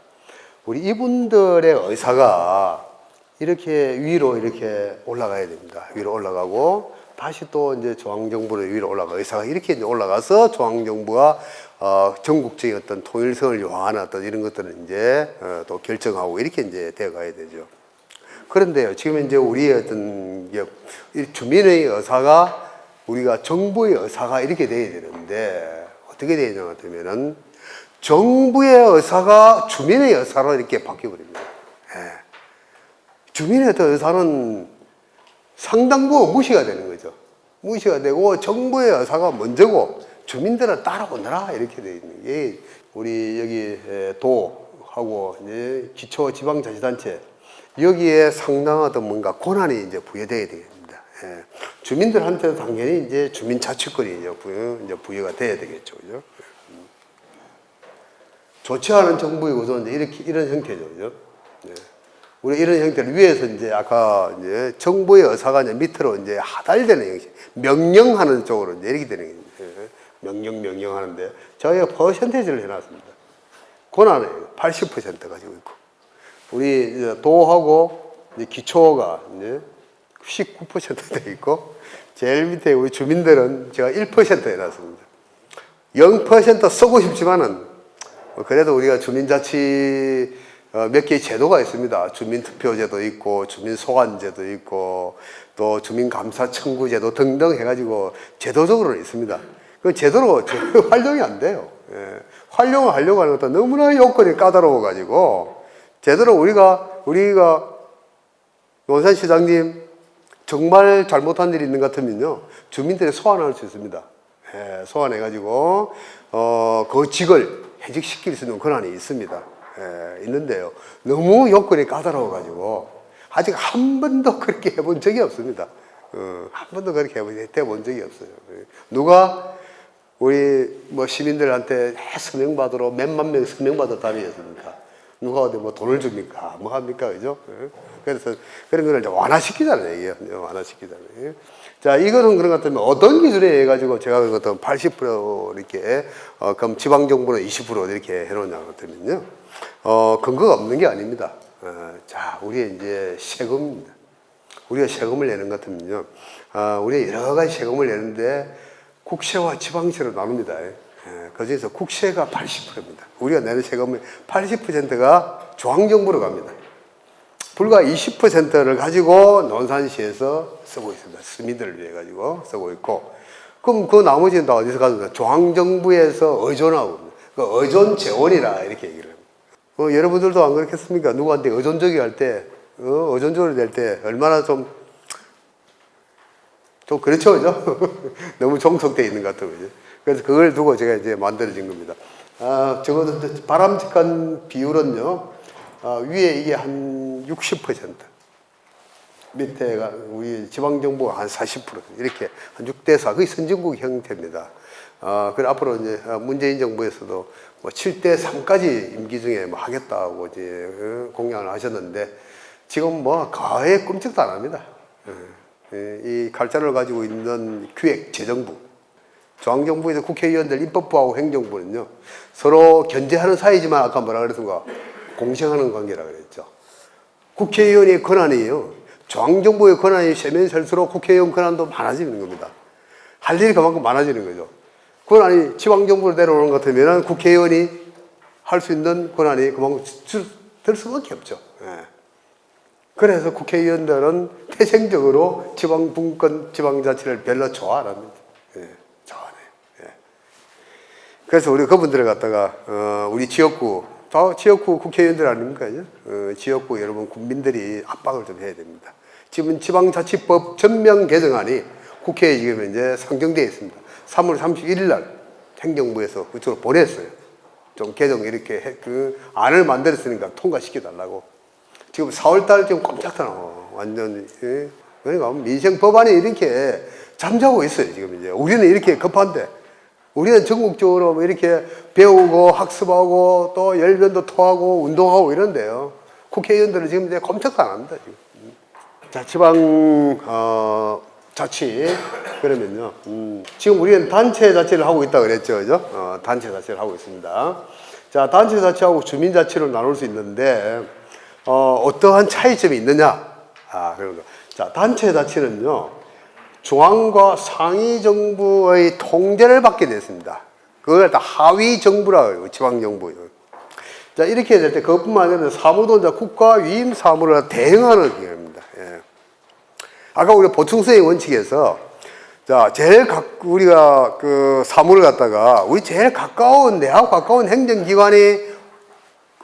우리 이분들의 의사가 이렇게 위로 이렇게 올라가야 됩니다. 위로 올라가고 다시 또 이제 중앙정부로 위로 올라가 의사가 이렇게 이제 올라가서 중앙정부가 전국적인 어떤 통일성을 요하는 어떤 이런 것들은 이제 또 결정하고 이렇게 이제 되어 가야 되죠. 그런데요, 지금 이제 우리의 어떤 주민의 의사가 우리가 정부의 의사가 이렇게 돼야 되는데 어떻게 되냐 하면은 정부의 의사가 주민의 의사로 이렇게 바뀌어버립니다. 예. 주민의 어떤 의사는 상당부 무시가 되는 거죠. 무시가 되고 정부의 의사가 먼저고 주민들은 따라오너라 이렇게 되어 있는 게 우리 여기 도하고 이제 기초지방자치단체 여기에 상당한 뭔가 권한이 이제 부여되어야 되겠습니다. 예. 주민들한테도 당연히 이제 주민자치권이 이제 부여가 돼야 되겠죠, 그죠? 좋지 않은 정부의 구조는 이렇게 이런 형태죠, 그죠? 예. 우리 이런 형태를 위에서 이제 아까 이제 정부의 의사가 이제 밑으로 이제 하달되는 형식, 명령하는 쪽으로 이제 이렇게 되는 거예요. 명령하는데 저희가 퍼센테이지를 해놨습니다. 권한은 80% 가지고 있고 우리 이제 도하고 이제 기초가 이제 19% 돼 있고 제일 밑에 우리 주민들은 제가 1% 해놨습니다. 0% 쓰고 싶지만은 그래도 우리가 주민자치 몇 개의 제도가 있습니다. 주민투표제도 있고 주민소환제도 있고 또 주민감사청구제도 등등 해가지고 제도적으로는 있습니다. 그 제대로 활용이 안 돼요. 예. 활용을 하려고 하는 것도 너무나 요건이 까다로워가지고 제대로 우리가 논산시장님 정말 잘못한 일이 있는 것 같으면요 주민들이 소환할 수 있습니다. 예, 소환해가지고 그 직을 해직시킬 수 있는 권한이 있습니다. 예, 있는데요 너무 요건이 까다로워가지고 아직 한 번도 그렇게 해본 적이 없습니다. 한 번도 그렇게 해본 적이 없어요. 누가 우리 뭐 시민들한테 서명받으러 몇만 명 서명받아 다니겠습니까? 누가 어디 뭐 돈을 줍니까? 뭐 합니까? 그죠? 그래서 그런 거를 이제 완화시키잖아요. 이게 완화시키잖아요. 자, 이거는 그런 것 같으면 어떤 기준에 의해 가지고 제가 그것도 80% 이렇게 그럼 지방정부는 20% 이렇게 해놓냐 같으면요. 근거가 없는 게 아닙니다. 자, 우리의 이제 세금입니다. 우리가 세금을 내는 것 같으면요. 우리가 여러 가지 세금을 내는데 국세와 지방세로 나눕니다. 그 중에서 국세가 80%입니다. 우리가 내는 세금의 80%가 중앙정부로 갑니다. 불과 20%를 가지고 논산시에서 쓰고 있습니다. 시민들을 위해 가지고 쓰고 있고, 그럼 그 나머지는 다 어디서 가져옵니까? 중앙정부에서 의존하고, 그 의존 재원이라 이렇게 얘기를 합니다. 여러분들도 안 그렇겠습니까? 누구한테 의존적이 할 때, 의존적으로 낼 때 얼마나 좀 그렇죠, 그죠? 너무 종속되어 있는 것 같아요, 그죠? 그래서 그걸 두고 제가 이제 만들어진 겁니다. 적어도 바람직한 비율은요, 위에 이게 한 60%, 밑에가 우리 지방정부가 한 40%, 이렇게 한 6대4, 거의 선진국 형태입니다. 그리고 앞으로 이제 문재인 정부에서도 뭐 7대3까지 임기 중에 뭐 하겠다고 이제 공약을 하셨는데, 지금 뭐 거의 꼼짝도 안 합니다. 이 칼자를 가지고 있는 기획, 재정부, 중앙정부에서 국회의원들, 입법부하고 행정부는요 서로 견제하는 사이지만 아까 뭐라 그랬던가 공생하는 관계라 그랬죠. 국회의원의 권한이에요. 중앙정부의 권한이 세면 셀수록 국회의원 권한도 많아지는 겁니다. 할 일이 그만큼 많아지는 거죠. 권한이 지방정부로 내려오는 것 같으면 국회의원이 할 수 있는 권한이 그만큼 될 수밖에 없죠. 그래서 국회의원들은 태생적으로 지방분권, 지방자치를 별로 좋아 안 합니다. 좋아해요. 그래서 우리 그분들을 갖다가, 우리 지역구, 다 지역구 국회의원들 아닙니까? 지역구 여러분 국민들이 압박을 좀 해야 됩니다. 지금 지방자치법 전면 개정안이 국회에 지금 이제 상정되어 있습니다. 3월 31일 날 행정부에서 그쪽으로 보냈어요. 좀 개정 이렇게 그 안을 만들었으니까 통과시켜달라고. 지금 4월달 지금 꼼짝도 안 하고, 완전, 그러니까 민생 법안이 이렇게 잠자고 있어요, 지금 이제. 우리는 이렇게 급한데, 우리는 전국적으로 뭐 이렇게 배우고 학습하고 또 열변도 토하고 운동하고 이런데요. 국회의원들은 지금 이제 꼼짝도 안 합니다, 지금. 자, 지방, 자치. 그러면요. 지금 우리는 단체 자치를 하고 있다 그랬죠, 그죠? 단체 자치를 하고 있습니다. 자, 단체 자치하고 주민 자치를 나눌 수 있는데, 어떠한 차이점이 있느냐? 그런 거. 자, 단체 자치는요, 중앙과 상위 정부의 통제를 받게 됐습니다. 그걸 다 하위 정부라고 해요, 지방정부요. 자, 이렇게 될 때, 그것뿐만 아니라 사무도 이제 국가 위임 사무를 대행하는 기관입니다. 예. 아까 우리가 보충수행 원칙에서, 자, 우리가 그 사무를 갖다가, 우리 제일 내하고 가까운 행정기관이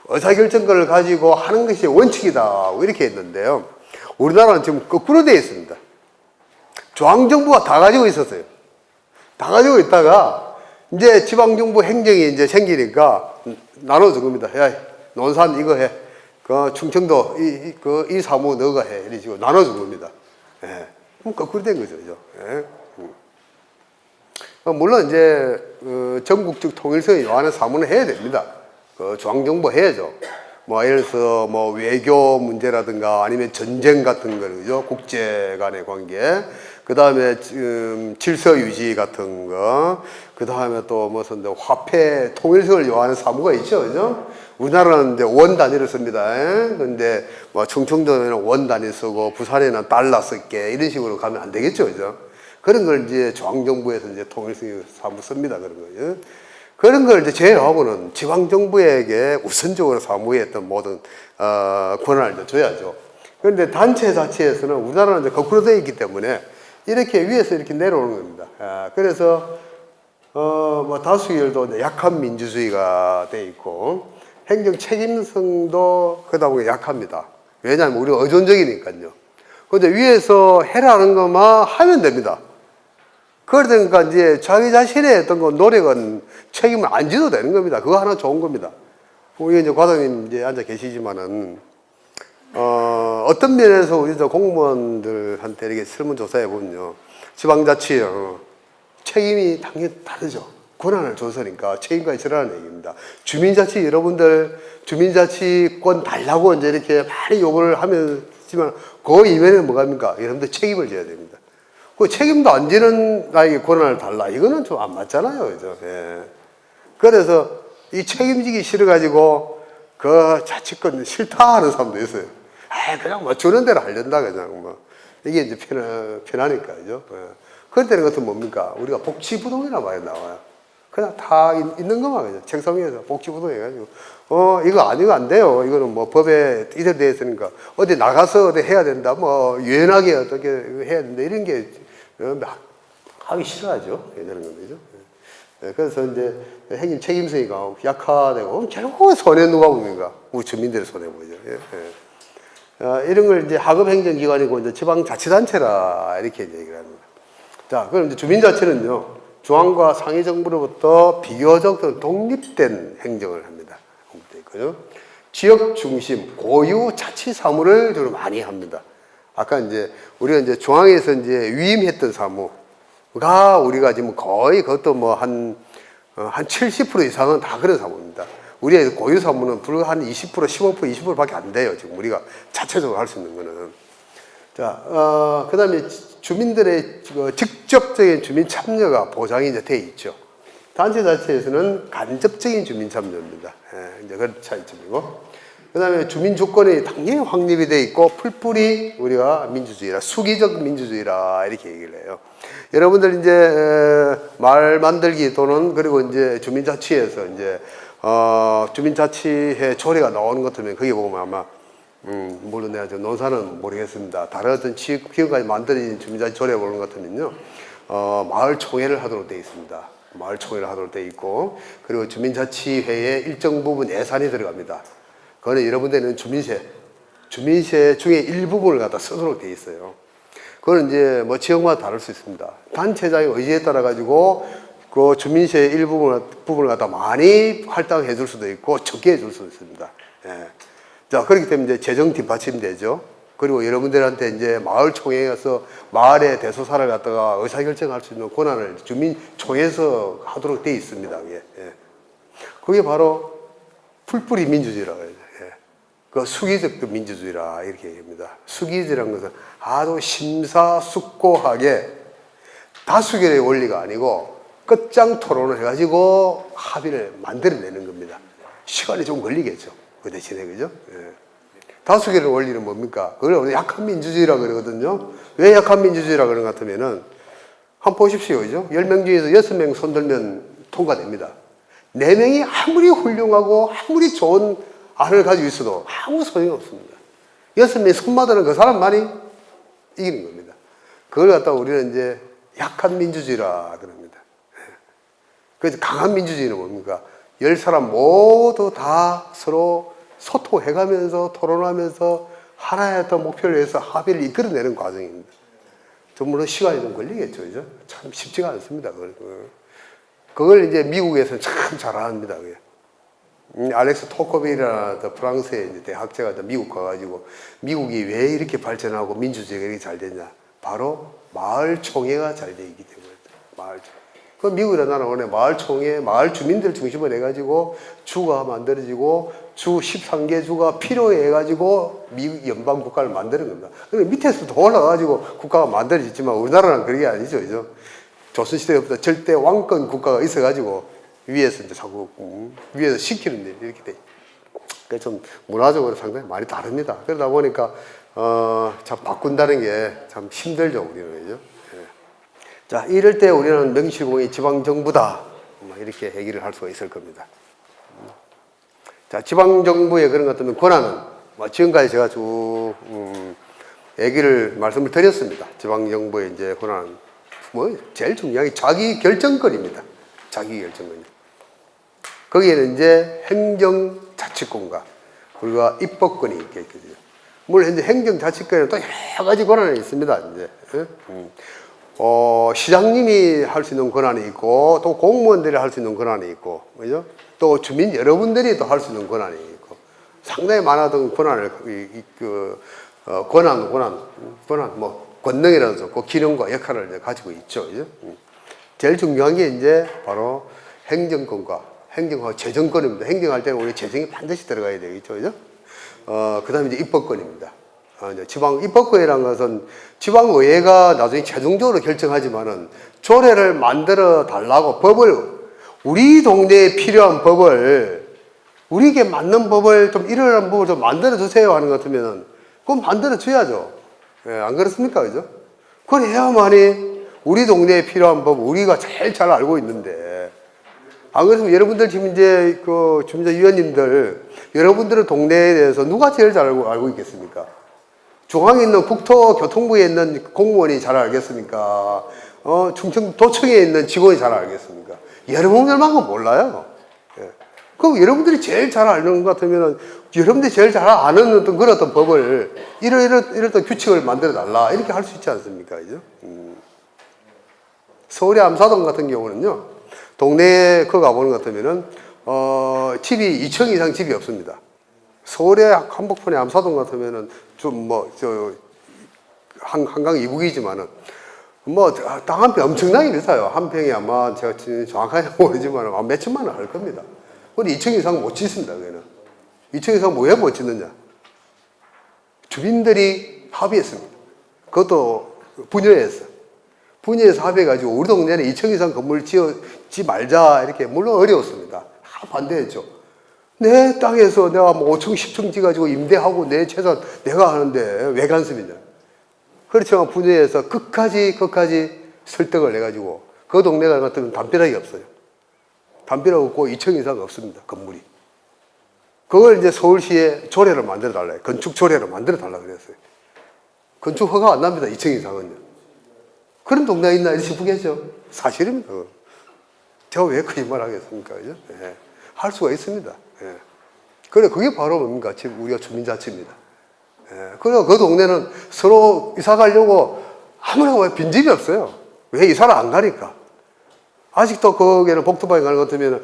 의사결정권을 가지고 하는 것이 원칙이다 이렇게 했는데요, 우리나라는 지금 거꾸로 되어 있습니다. 중앙정부가 다 가지고 있었어요. 다 가지고 있다가 이제 지방정부 행정이 이제 생기니까 나눠준 겁니다. 야, 논산 이거 해. 그 충청도 이 사무 너가 해. 이런 식으로 나눠준 겁니다. 예. 그럼 거꾸로 된 거죠. 그죠? 예. 물론 이제 전국적 통일성을 요하는 사무는 해야 됩니다. 중앙정부 해야죠. 뭐 예를 들어서 뭐 외교 문제라든가 아니면 전쟁 같은 거, 그죠? 국제 간의 관계. 그 다음에 질서 유지 같은 거. 그 다음에 또 무슨 화폐 통일성을 요하는 사무가 있죠. 그죠? 우리나라는 이제 원 단위를 씁니다. 근데 뭐 충청도에는 원 단위 쓰고 부산에는 달러 쓸게 이런 식으로 가면 안 되겠죠. 그죠? 그런 걸 이제 중앙정부에서 이제 통일성 사무 씁니다. 그런 거죠. 그런 걸 이제 제외하고는 지방정부에게 우선적으로 사무했던 모든, 권한을 줘야죠. 그런데 단체 자체에서는 우리나라는 이제 거꾸로 되어 있기 때문에 이렇게 위에서 이렇게 내려오는 겁니다. 그래서, 뭐 다수결도 약한 민주주의가 돼 있고 행정 책임성도 그러다 보니 약합니다. 왜냐하면 우리가 의존적이니까요. 근데 위에서 해라는 것만 하면 됩니다. 그러니까 이제 자기 자신의 어떤 그 노력은 책임을 안 지도 되는 겁니다. 그거 하나 좋은 겁니다. 우리 이제 과장님 이제 앉아 계시지만은, 어떤 면에서 우리 저 공무원들한테 이렇게 설문조사해 보면요. 지방자치, 책임이 당연히 다르죠. 권한을 줘서니까 책임까지 지라는 얘기입니다. 주민자치 여러분들 주민자치권 달라고 이제 이렇게 많이 요구를 하면지만 그 이면에는 뭐갑니까? 여러분들 책임을 져야 됩니다. 그 책임도 안 지는 나에게 권한을 달라. 이거는 좀 안 맞잖아요. 그죠? 예. 그래서 이 책임지기 싫어가지고 그 자치권 싫다 하는 사람도 있어요. 그냥 뭐 주는 대로 하려다 그냥 뭐. 이게 이제 편하니까. 그죠? 예. 그럴 때는 것은 뭡니까? 우리가 복지부동이라 말이 나와요. 그냥 다 있는 것만 그죠? 책상 위에서 복지부동 해가지고 이거 아니고 안 돼요. 이거는 뭐 법에 이대로 되어 있으니까 어디 나가서 어디 해야 된다. 뭐 유연하게 어떻게 해야 된다. 이런 게 하기 싫어하죠. 이런 거죠. 그래서 이제 행정 책임성이 약화되고 결국 손해 누가 봅니까? 우리 주민들의 손해 보죠. 이런 걸 이제 하급 행정기관이고 이제 지방자치단체라 이렇게 얘기를 합니다. 자, 그럼 이제 주민자치는요. 중앙과 상위정부로부터 비교적 독립된 행정을 합니다. 그죠? 지역 중심 고유 자치 사무를 주로 많이 합니다. 아까 이제 우리가 이제 중앙에서 이제 위임했던 사무가 우리가 지금 거의 그것도 뭐 한 70% 이상은 다 그런 사무입니다. 우리의 고유 사무는 불과 한 20%, 15%, 20%밖에 안 돼요. 지금 우리가 자체적으로 할 수 있는 거는. 자, 그 다음에 주민들의 직접적인 주민 참여가 보장이 이제 돼 있죠. 단체 자체에서는 간접적인 주민 참여입니다. 이제 그런 차이점이고. 그 다음에 주민 주권이 당연히 확립이 돼 있고, 풀뿌리 우리가 민주주의라, 수기적 민주주의라, 이렇게 얘기를 해요. 여러분들 이제, 말 만들기 또는 그리고 이제 주민자치에서 이제, 주민자치회 조례가 나오는 것 같으면 거기 보면 아마 물론 내가 논산은 모르겠습니다. 다른 어떤 기관까지 만들어진 주민자치 조례 보는 것 같으면요, 마을 총회를 하도록 되어 있습니다. 마을 총회를 하도록 되어 있고, 그리고 주민자치회에 일정 부분 예산이 들어갑니다. 그거는 여러분들은 주민세 중에 일부분을 갖다 쓰도록 되어 있어요. 그거는 이제 뭐 지역마다 다를 수 있습니다. 단체장의 의지에 따라 가지고 그 주민세 일부분을 갖다 많이 할당해 줄 수도 있고 적게 해 줄 수도 있습니다. 예. 자, 그렇기 때문에 이제 재정 뒷받침되죠. 그리고 여러분들한테 이제 마을 총회에 가서 마을의 대소사를 갖다가 의사결정할 수 있는 권한을 주민총회에서 하도록 되어 있습니다. 예. 그게 바로 풀뿌리 민주주의라고 해요. 예. 그 수기적 민주주의라 이렇게 얘기합니다. 수기적이라는 것은 아주 심사숙고하게 다수결의 원리가 아니고 끝장 토론을 해가지고 합의를 만들어내는 겁니다. 시간이 좀 걸리겠죠. 그 대신에, 그죠? 예. 다수결의 원리는 뭡니까? 그걸 우리 약한 민주주의라 그러거든요. 왜 약한 민주주의라 그런 것 같으면은, 한번 보십시오. 그죠? 10명 중에서 6명 손들면 통과됩니다. 4명이 아무리 훌륭하고 아무리 좋은 안을 가지고 있어도 아무 소용이 없습니다. 6명이 손마다는 그 사람만이 이기는 겁니다. 그걸 갖다가 우리는 이제 약한 민주주의라 그럽니다. 그래서 강한 민주주의는 뭡니까? 10사람 모두 다 서로 소통해가면서 토론하면서 하나의 어떤 목표를 위해서 합의를 이끌어내는 과정입니다. 좀 물론 시간이 좀 걸리겠죠, 그죠? 참 쉽지가 않습니다. 그걸 이제 미국에서는 참 잘합니다. 그게. 알렉스 토커빌이라는 프랑스의 이제 대학자가 미국 가가지고 미국이 왜 이렇게 발전하고 민주주의가 이렇게 잘 됐냐. 바로 마을 총회가 잘 돼 있기 때문에. 마을 총회. 그 미국이라는 나라는 원래 마을 총회, 마을 주민들 중심으로 해가지고 주가 만들어지고 주 13개 주가 필요해가지고 미국 연방 국가를 만드는 겁니다. 근데 밑에서 더 올라가가지고 국가가 만들어졌지만 우리나라는 그게 아니죠. 그죠? 조선시대부터 절대 왕권 국가가 있어가지고 위에서 이제 자꾸 위에서 시키는 일이 이렇게 돼. 그래서 좀 문화적으로 상당히 많이 다릅니다. 그러다 보니까 참 바꾼다는 게 참 힘들죠 우리는. 그죠? 예. 자, 이럴 때 우리는 명실공히 지방 정부다 이렇게 얘기를 할 수가 있을 겁니다. 자, 지방 정부의 그런 것 같은 권한은 지금까지 제가 쭉 얘기를 말씀을 드렸습니다. 지방 정부의 이제 권한은 제일 중요한 게 자기 결정권입니다. 자기 결정권. 거기에는 이제 행정자치권과 그리고 입법권이 있겠죠. 물론 이제 행정자치권에는 또 여러 가지 권한이 있습니다. 이제 시장님이 할 수 있는 권한이 있고 또 공무원들이 할 수 있는 권한이 있고, 그죠? 또 주민 여러분들이 또 할 수 있는 권한이 있고 상당히 많았던 권한을 권한 권능이라도 좋고 기능과 역할을 이제 가지고 있죠. 그죠? 제일 중요한 게 이제 바로 행정권과 재정권입니다. 행정할 때는 우리 재정이 반드시 들어가야 되겠죠. 그죠? 그 다음에 이제 입법권입니다. 이제 지방 입법권이라는 것은 지방의회가 나중에 최종적으로 결정하지만은 조례를 만들어 달라고 우리 동네에 필요한 법을 우리에게 맞는 법을 좀 이러한 법을 좀 만들어 주세요 하는 것 같으면은 그건 만들어 줘야죠. 예, 안 그렇습니까? 그죠? 그래야만이 우리 동네에 필요한 법 우리가 제일 잘 알고 있는데 안 그래서 여러분들 지금 이제 위원님들 여러분들의 동네에 대해서 누가 제일 잘 알고 있겠습니까? 중앙에 있는 국토교통부에 있는 공무원이 잘 알겠습니까? 충청도청에 있는 직원이 잘 알겠습니까? 여러분들만큼 몰라요. 예. 그럼 여러분들이 제일 잘 아는 것 같으면 여러분들이 제일 잘 아는 어떤 법을 이런 규칙을 만들어 달라 이렇게 할 수 있지 않습니까? 그죠? 서울의 암사동 같은 경우는요, 동네에 가보는 것 같으면은 집이 2층 이상 집이 없습니다. 서울의 한복판의 암사동 같으면은 한강 이북이지만은 땅 한 평 엄청나게 비싸요. 한 평이 아마 제가 정확하게 모르지만 몇 천만 원 할 겁니다. 근데 2층 이상 못 짓습니다. 그게는 2층 이상 왜 못 짓느냐? 주민들이 합의했습니다. 그것도 분여해서 합의해가지고 우리 동네는 2층 이상 건물 짓지 말자 이렇게 물론 어려웠습니다. 다 반대했죠. 내 땅에서 내가 5층 10층 지어가지고 임대하고 내 재산 내가 하는데 왜 간섭이냐. 그렇지만 분여해서 끝까지 설득을 해가지고 그 동네가 같으면 담벼락이 없어요. 담벼락 없고 2층 이상 없습니다. 건물이. 그걸 이제 서울시에 조례를 만들어 달라요. 건축 조례를 만들어 달라고 그랬어요. 건축 허가 안 납니다. 2층 이상은요. 그런 동네가 있나 싶으겠죠. 사실입니다. 제가 왜 거짓말 하겠습니까? 그죠? 예. 할 수가 있습니다. 예. 그래, 그게 바로 뭡니까? 지금 우리가 주민자치입니다. 예. 그리고 그 동네는 서로 이사 가려고 아무나 빈집이 없어요. 왜 이사를 안 가니까? 아직도 거기에는 복도방에 가는 것 같으면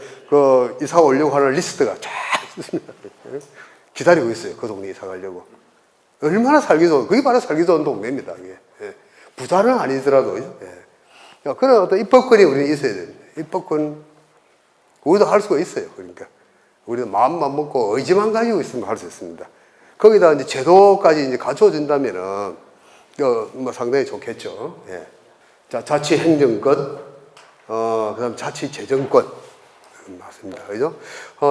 이사 오려고 하는 리스트가 쫙 있습니다. 기다리고 있어요. 그 동네 이사 가려고. 얼마나 그게 바로 살기 좋은 동네입니다. 이게. 예. 부자는 아니더라도. 예. 그런 어떤 입법권이 우리는 있어야 됩니다. 입법권, 우리도 할 수가 있어요. 그러니까. 우리도 마음만 먹고 의지만 가지고 있으면 할 수 있습니다. 거기다 이제 제도까지 이제 갖춰진다면은, 상당히 좋겠죠. 예. 자, 자치행정권, 그 다음 자치재정권. 맞습니다. 그죠?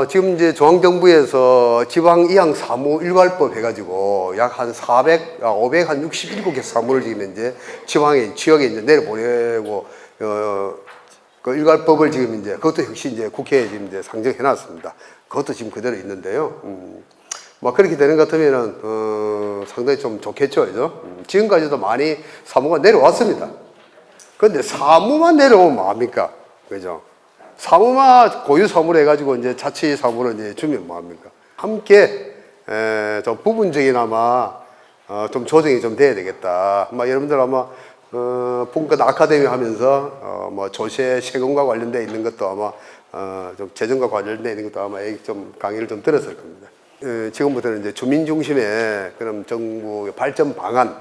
지금 이제 중앙정부에서 지방 이항 사무 일괄법 해가지고 약 한 567개 사무를 지금 이제 지역에 이제 내려보내고, 그 일괄법을 지금 이제, 그것도 역시 이제 국회에 지금 이제 상정해 놨습니다. 그것도 지금 그대로 있는데요. 그렇게 되는 것 같으면은, 상당히 좀 좋겠죠. 그죠? 지금까지도 많이 사무가 내려왔습니다. 그런데 사무만 내려오면 뭐합니까? 그죠? 고유 사무를 해가지고 이제 자치 사무를 이제 주면 뭐합니까? 함께, 좀 부분적이나마, 좀 조정이 좀 돼야 되겠다. 여러분들 아마 분권 아카데미 하면서 뭐 조세 세금과 관련돼 있는 것도 아마 좀 재정과 관련돼 있는 것도 아마 좀 강의를 좀 들었을 겁니다. 지금부터는 이제 주민 중심의 그런 정부 발전 방안,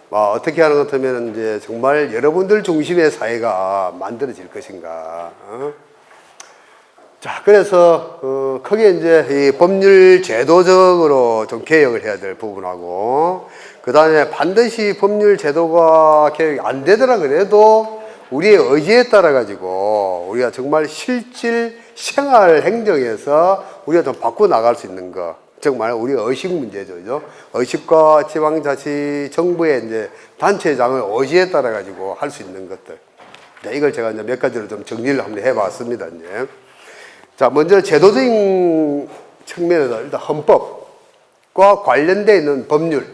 어떻게 하는 것 같으면 이제 정말 여러분들 중심의 사회가 만들어질 것인가. 자, 그래서 크게 이제 이 법률 제도적으로 좀 개혁을 해야 될 부분하고, 그 다음에 반드시 법률 제도가 개혁이 안 되더라 그래도 우리의 의지에 따라 가지고 우리가 정말 실질 생활 행정에서 우리가 좀 바꿔 나갈 수 있는 거, 정말 우리 의식 문제죠, 그죠? 의식과 지방자치 정부의 이제 단체장의 의지에 따라 가지고 할 수 있는 것들. 네, 이걸 제가 이제 몇 가지로 좀 정리를 한번 해봤습니다. 이제. 자, 먼저 제도적인 측면에서 일단 헌법과 관련되어 있는 법률,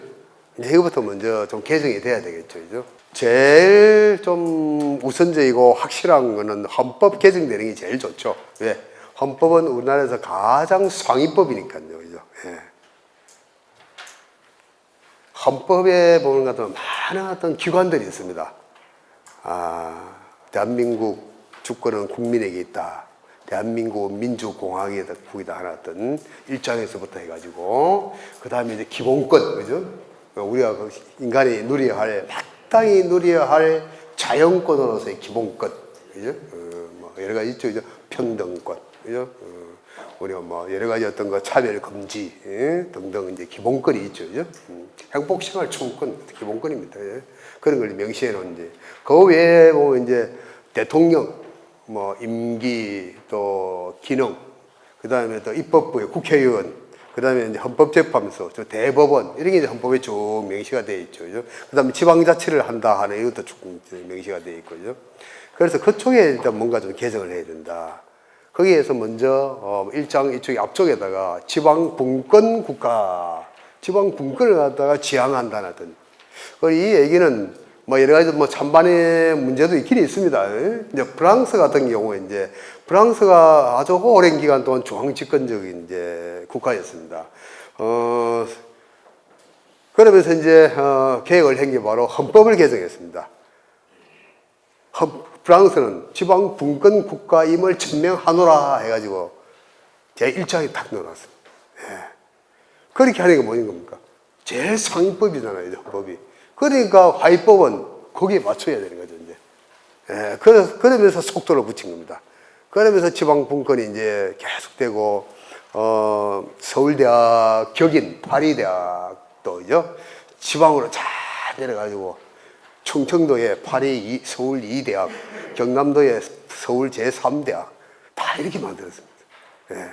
이거부터 먼저 좀 개정이 돼야 되겠죠, 그죠? 제일 좀 우선적이고 확실한 거는 헌법 개정되는 게 제일 좋죠. 왜? 헌법은 우리나라에서 가장 상위법이니까요, 그죠? 예. 헌법에 보는 것 같으면 많은 어떤 기관들이 있습니다. 대한민국 주권은 국민에게 있다. 대한민국은 민주공화국이다 하는 어떤 일장에서부터 해가지고, 그 다음에 이제 기본권, 그죠? 우리가 인간이 누려야 할, 마땅히 누려야 할 자연권으로서의 기본권, 그죠? 뭐 여러 가지 있죠, 그죠? 평등권, 그죠? 우리가 뭐 여러 가지 어떤 거 차별 금지 등등 이제 기본권이 있죠, 그죠? 행복생활 추구권 기본권입니다. 예? 그런 걸 명시해 놓은 이제 그 외에 보면 이제 대통령, 뭐 임기 또 기능, 그 다음에 또 입법부의 국회의원, 그 다음에 이제 헌법재판소, 저 대법원 이런 게 이제 헌법에 쭉 명시가 되어 있죠, 그죠? 그 다음에 지방자치를 한다 하는 이것도 쭉 명시가 되어 있고, 그죠? 그래서 그쪽에 일단 뭔가 좀 개정을 해야 된다. 거기에서 먼저 1장 이쪽 앞쪽에다가 지방분권 국가, 지방분권을 갖다가 지향한다는 어떤 이 얘기는 뭐 여러 가지 뭐 찬반의 문제도 있긴 있습니다. 이제 프랑스 같은 경우에 이제 프랑스가 아주 오랜 기간 동안 중앙 집권적인 이제 국가였습니다. 그러면서 이제 개혁을 한 게 바로 헌법을 개정했습니다. 프랑스는 지방 분권 국가임을 천명하노라 해가지고 제 1장에 딱 넣어놨습니다. 예. 그렇게 하는 게 뭐인 겁니까? 제일 상위법이잖아요, 헌법이. 그러니까 화의법은 거기에 맞춰야 되는 거죠, 이제. 예. 그러면서 속도를 붙인 겁니다. 그러면서 지방 분권이 이제 계속되고, 서울대학 격인 파리대학도, 그죠? 지방으로 잘 내려가지고, 충청도에 파리 서울 2대학, 경남도에 서울 제3대학, 다 이렇게 만들었습니다. 예.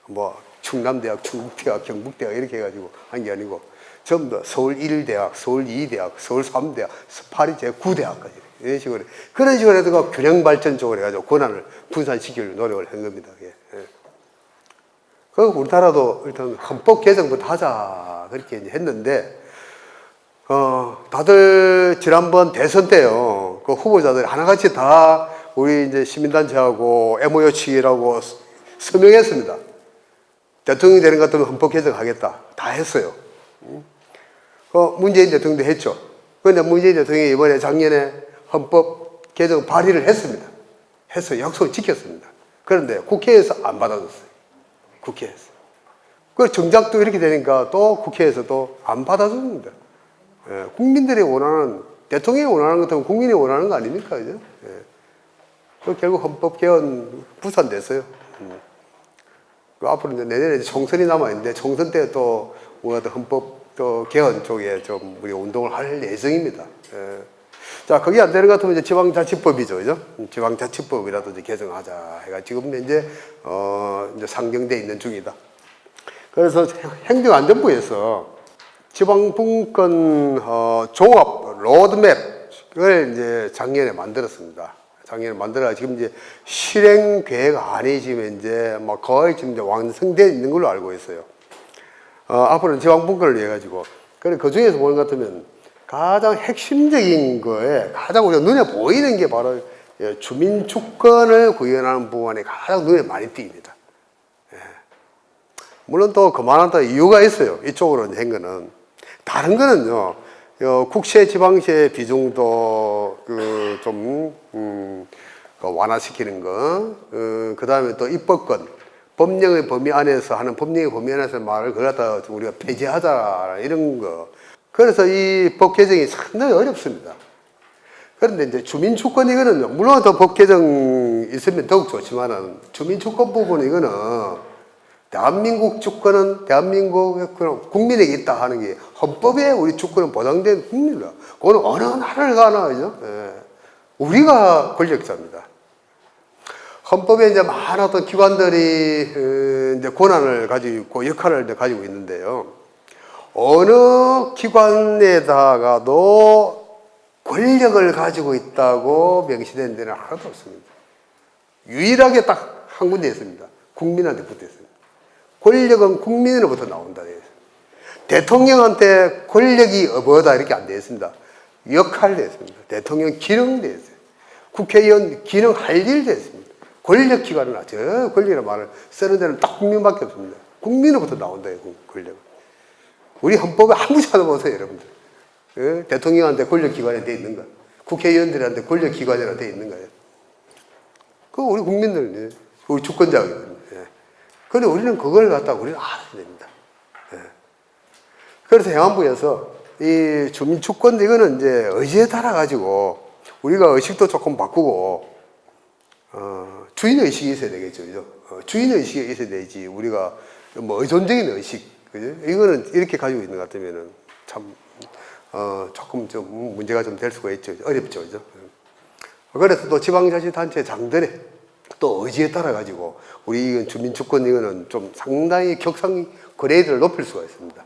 뭐, 충남대학, 충북대학, 경북대학 이렇게 해가지고 한 게 아니고, 전부 다 서울 1대학, 서울 2대학, 서울 3대학, 파리 제9대학까지. 이런 식으로. 그런 식으로 해서 균형 발전 쪽으로 해가지고 권한을 분산시키려고 노력을 한 겁니다. 예. 그 우리나라도 일단 헌법 개정부터 하자. 그렇게 이제 했는데, 다들 지난번 대선 때요, 그 후보자들이 하나같이 다 우리 이제 시민단체하고 MOU 치기라고 서명했습니다. 대통령이 되는 것 같으면 헌법 개정하겠다. 다 했어요. 문재인 대통령도 했죠. 그런데 문재인 대통령이 이번에 작년에 헌법 개정 발의를 했습니다. 해서 약속을 지켰습니다. 그런데 국회에서 안 받아줬어요. 국회에서. 그 정작도 이렇게 되니까 또 국회에서도 안 받아줍니다. 예, 국민들이 원하는, 대통령이 원하는 것 같으면 국민이 원하는 거 아닙니까? 그죠? 예. 그 결국 헌법 개헌 부산됐어요. 그 앞으로 이제 내년에 총선이 남아있는데 총선 때 또 우리가 헌법 또 개헌 쪽에 좀 우리 운동을 할 예정입니다. 예. 자, 그게 안 되는 것 같으면 이제 지방자치법이죠. 그죠? 지방자치법이라도 이제 개정하자. 해가 지금 이제 상정돼 있는 중이다. 그래서 행정안전부에서 지방분권 종합 로드맵을 이제 작년에 만들었습니다. 작년에 만들어 지금 이제 실행 계획안이 지금 이제 뭐 거의 지금 이제 완성되어 있는 걸로 알고 있어요. 앞으로는 지방분권을 위해 가지고. 그래 그 중에서 보는 것 같으면 가장 핵심적인 거에 가장 우리가 눈에 보이는 게 바로 주민 주권을 구현하는 부분이 가장 눈에 많이 띕니다. 예. 물론 또 그만한 또 이유가 있어요. 이쪽으로 한 거는. 다른 거는요, 국세 지방세 비중도 완화시키는 거, 그 다음에 또 입법권, 법령의 범위 안에서 하는 법령의 범위 안에서 말을 그걸 갖다 우리가 폐지하자 이런 거. 그래서 이 법 개정이 상당히 어렵습니다. 그런데 이제 주민주권 이거는 물론 더 법 개정 있으면 더욱 좋지만은 주민주권 부분 이거는 대한민국 주권은 대한민국 국민에게 있다 하는 게 헌법에 우리 주권은 보장된 국민이다. 그거는 어느 나라를 가나 그죠? 예. 우리가 권력자입니다. 헌법에 이제 많은 어떤 기관들이 이제 권한을 가지고 있고 역할을 가지고 있는데요. 어느 기관에다가도 권력을 가지고 있다고 명시된 데는 하나도 없습니다. 유일하게 딱 한 군데 있습니다. 국민한테 붙어 있습니다. 권력은 국민으로부터 나온다. 대통령한테 권력이 뭐다 이렇게 안 되어 있습니다. 역할 되어 있습니다. 대통령 기능 되어 있어요. 국회의원 기능 할 일 되어 있습니다. 권력기관은 저 권력이라는 말을 쓰는 데는 딱 국민밖에 없습니다. 국민으로부터 나온다. 권력은. 우리 헌법에 아무 찾아보세요, 여러분들. 대통령한테 권력기관이 되어 있는가? 국회의원들한테 권력기관이라 되어 있는가요? 그 우리 국민들, 우리 주권자거든요. 그런데 우리는 그걸 갖다가 우리는 알아야 됩니다. 그래서 행안부에서 이 주민주권 이거는 이제 의지에 따라 가지고 우리가 의식도 조금 바꾸고 주인의식이 있어야 되겠죠. 그죠? 주인의식이 있어야 되지. 우리가 뭐 의존적인 의식. 그죠? 이거는 이렇게 가지고 있는 것 같으면은 참 조금 좀 문제가 좀 될 수가 있죠. 어렵죠. 그죠? 그래서 또 지방자치단체 장들의 또 의지에 따라 가지고 우리 주민주권 이거는 좀 상당히 격상 그레이드를 높일 수가 있습니다.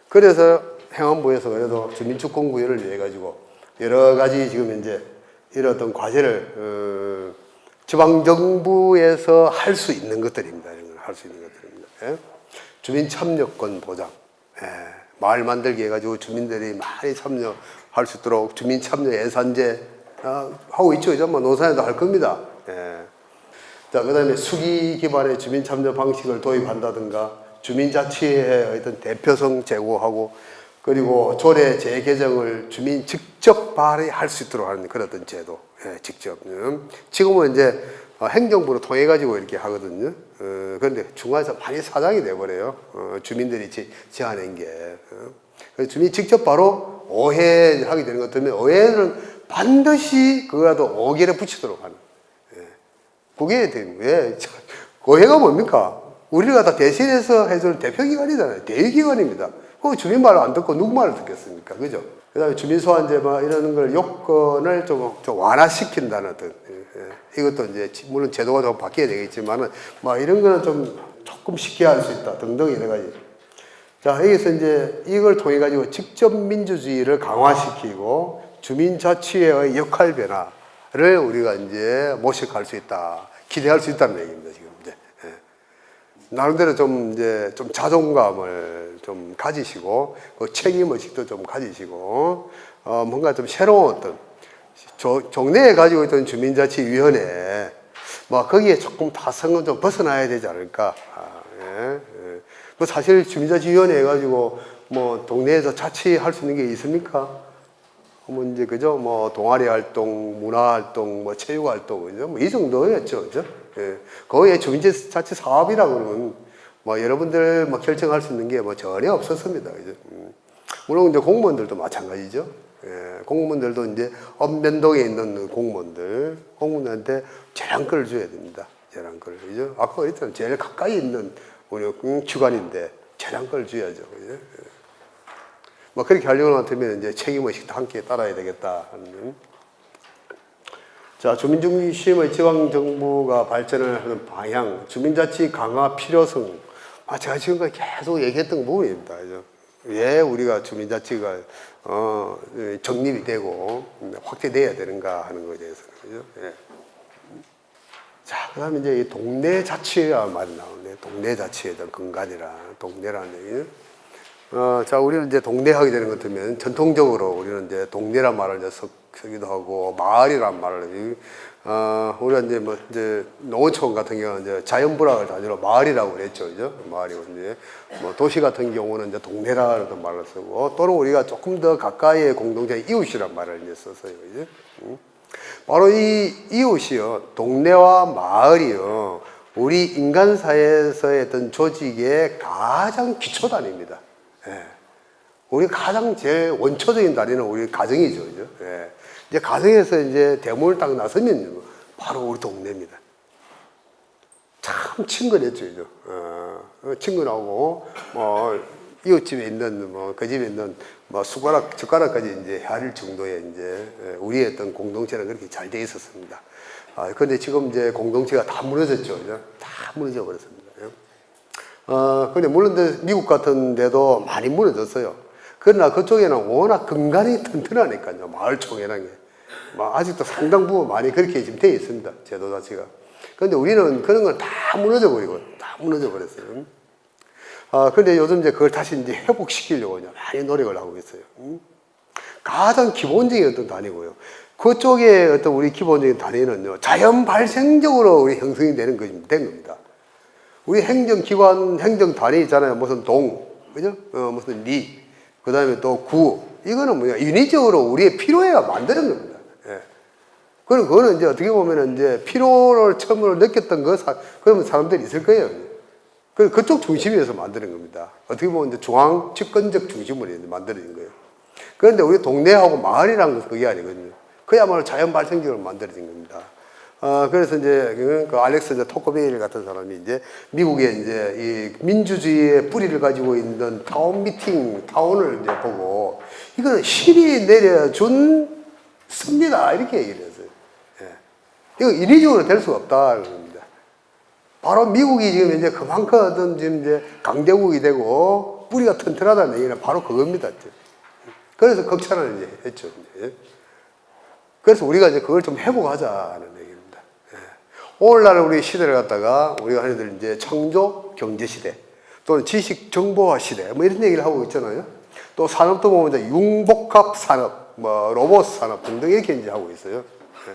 그래서 행안부에서 그래도 주민주권 구현을 위해 가지고 여러 가지 지금 이제 이런 어떤 과제를 지방정부에서 할 수 있는 것들입니다. 이런 걸 할 수 있는 것들입니다. 주민 참여권 보장, 마을 만들기 해가지고 주민들이 많이 참여할 수 있도록 주민 참여 예산제 하고 있죠. 이제 뭐 노사에도 할 겁니다. 자, 그 다음에 수기 기반의 주민 참여 방식을 도입한다든가 주민자치의 어떤 대표성 제고하고 그리고 조례 재개정을 주민 직접 발의할 수 있도록 하는 그런 어떤 제도, 직접. 지금은 이제 행정부로 통해 가지고 이렇게 하거든요. 그런데 중간에서 많이 사장이 돼버려요. 주민들이 제안한 게. 그래서 주민이 직접 바로 오해하게 되는 것 때문에 오해는 반드시 그거라도 5개를 붙이도록 하는. 그게 되는 거예요. 오해가 뭡니까? 우리가 다 대신해서 해줄 대표기관이잖아요. 대의기관입니다. 그 주민 말을 안 듣고 누구 말을 듣겠습니까? 그죠? 그 다음에 주민소환제 이런 걸 요건을 좀 완화시킨다는 어떤, 이것도 이제, 물론 제도가 좀 바뀌어야 되겠지만은, 이런 거는 좀 조금 쉽게 할 수 있다. 등등 여러 가지. 자, 여기서 이제 이걸 통해가지고 직접 민주주의를 강화시키고 주민자치의 역할 변화를 우리가 이제 모색할 수 있다. 기대할 수 있다는 얘기입니다, 지금. 이제. 나름대로 좀 자존감을 좀 가지시고, 책임의식도 좀 가지시고, 뭔가 좀 새로운 어떤, 종래에 가지고 있던 주민자치위원회, 거기에 조금 타성은 좀 벗어나야 되지 않을까. 사실 주민자치위원회 해가지고, 동네에서 자치할 수 있는 게 있습니까? 이제, 그죠? 동아리 활동, 문화 활동, 체육 활동, 그죠? 이 정도였죠, 그죠? 거기에 주민자치 사업이라고 그러면, 여러분들 결정할 수 있는 게 전혀 없었습니다, 그죠? 물론 이제 공무원들도 마찬가지죠. 공무원들도 이제 읍면동에 있는 공무원들한테 재량권을 줘야 됩니다. 재량권을, 그죠? 아까 그랬잖아요. 제일 가까이 있는 우리 기관인데 재량권을 줘야죠, 그죠? 그렇게 하려고 하면 이제 책임의식도 함께 따라야 되겠다 하는. 자, 주민중심의 지방정부가 발전을 하는 방향, 주민자치 강화 필요성. 제가 지금까지 계속 얘기했던 부분입니다. 그죠? 왜 우리가 주민자치가, 정립이 되고, 확대돼야 되는가 하는 것에 대해서는. 그죠? 예. 자, 그 다음에 이제 이 동네 자치라는 말이 나오네. 동네 자치에 대한 근간이라, 동네라는 얘기는. 자, 우리는 이제 동네 하게 되는 것 같으면 전통적으로 우리는 이제 동네란 말을 이제 쓰기도 하고 마을이란 말을 우리가 이제 뭐 이제 농어촌 같은 경우는 이제 자연불학을 단위로 마을이라고 그랬죠, 그죠? 마을이고 이제 뭐 도시 같은 경우는 이제 동네라는 말을 쓰고 또는 우리가 조금 더 가까이의 공동체 이웃이란 말을 이제 썼어요, 그죠? 바로 이 이웃이요, 동네와 마을이요, 우리 인간 사회에서의 어떤 조직의 가장 기초 단위입니다. 예. 우리 가장 제일 원초적인 단위는 우리 가정이죠, 그죠? 예. 이제 가정에서 이제 대문을 딱 나서면 바로 우리 동네입니다. 참 친근했죠, 그죠? 친근하고 뭐 이웃집에 있는 뭐 그 집에 있는 뭐 숟가락까지 이제 헤아릴 정도의 이제 우리의 어떤 공동체는 그렇게 잘 돼 있었습니다. 근데 지금 이제 공동체가 다 무너졌죠, 그죠? 다 무너져 버렸습니다. 근데 물론 미국 같은 데도 많이 무너졌어요. 그러나 그쪽에는 워낙 근간이 튼튼하니까요, 마을총회라는 게. 아직도 상당 부분 많이 그렇게 지금 되어 있습니다, 제도 자체가. 근데 우리는 그런 건 다 무너져 버리고, 다 무너져 버렸어요. 근데 요즘 이제 그걸 다시 이제 회복시키려고 많이 노력을 하고 있어요. 가장 기본적인 어떤 단위고요. 그쪽에 어떤 우리 기본적인 단위는요, 자연 발생적으로 우리 형성이 된 겁니다. 우리 행정기관, 행정단위 있잖아요. 무슨 동, 그죠? 무슨 리, 그 다음에 또 구. 이거는 뭐냐, 인위적으로 우리의 필요해야 만드는 겁니다. 예. 그거는 이제 어떻게 보면 이제 필요를 처음으로 느꼈던 그러면 사람들이 있을 거예요. 그쪽 중심에서 만드는 겁니다. 어떻게 보면 이제 중앙 집권적 중심으로 만들어진 거예요. 그런데 우리 동네하고 마을이라는 것은 그게 아니거든요. 그야말로 자연 발생적으로 만들어진 겁니다. 그래서 이제 그 알렉산더 토커베일 같은 사람이 이제 미국의 이제 이 민주주의의 뿌리를 가지고 있는 타운을 이제 보고 이거는 신이 내려준 습니다, 이렇게 얘기를 했어요. 예. 이거 인위적으로 될 수가 없다는 겁니다. 바로 미국이 지금 이제 그만큼 어떤 지금 이제 강대국이 되고 뿌리가 튼튼하다는 얘기는 바로 그겁니다. 그래서 극찬을 이제 했죠. 이제. 그래서 우리가 이제 그걸 좀 회복하자는 얘기입니다. 예. 오늘날 우리 시대를 갖다가 우리가 하는 이제 창조 경제 시대 또는 지식 정보화 시대 뭐 이런 얘기를 하고 있잖아요. 또 산업도 보면 이제 융복합 산업, 뭐 로봇 산업 등등 이렇게 이제 하고 있어요. 예.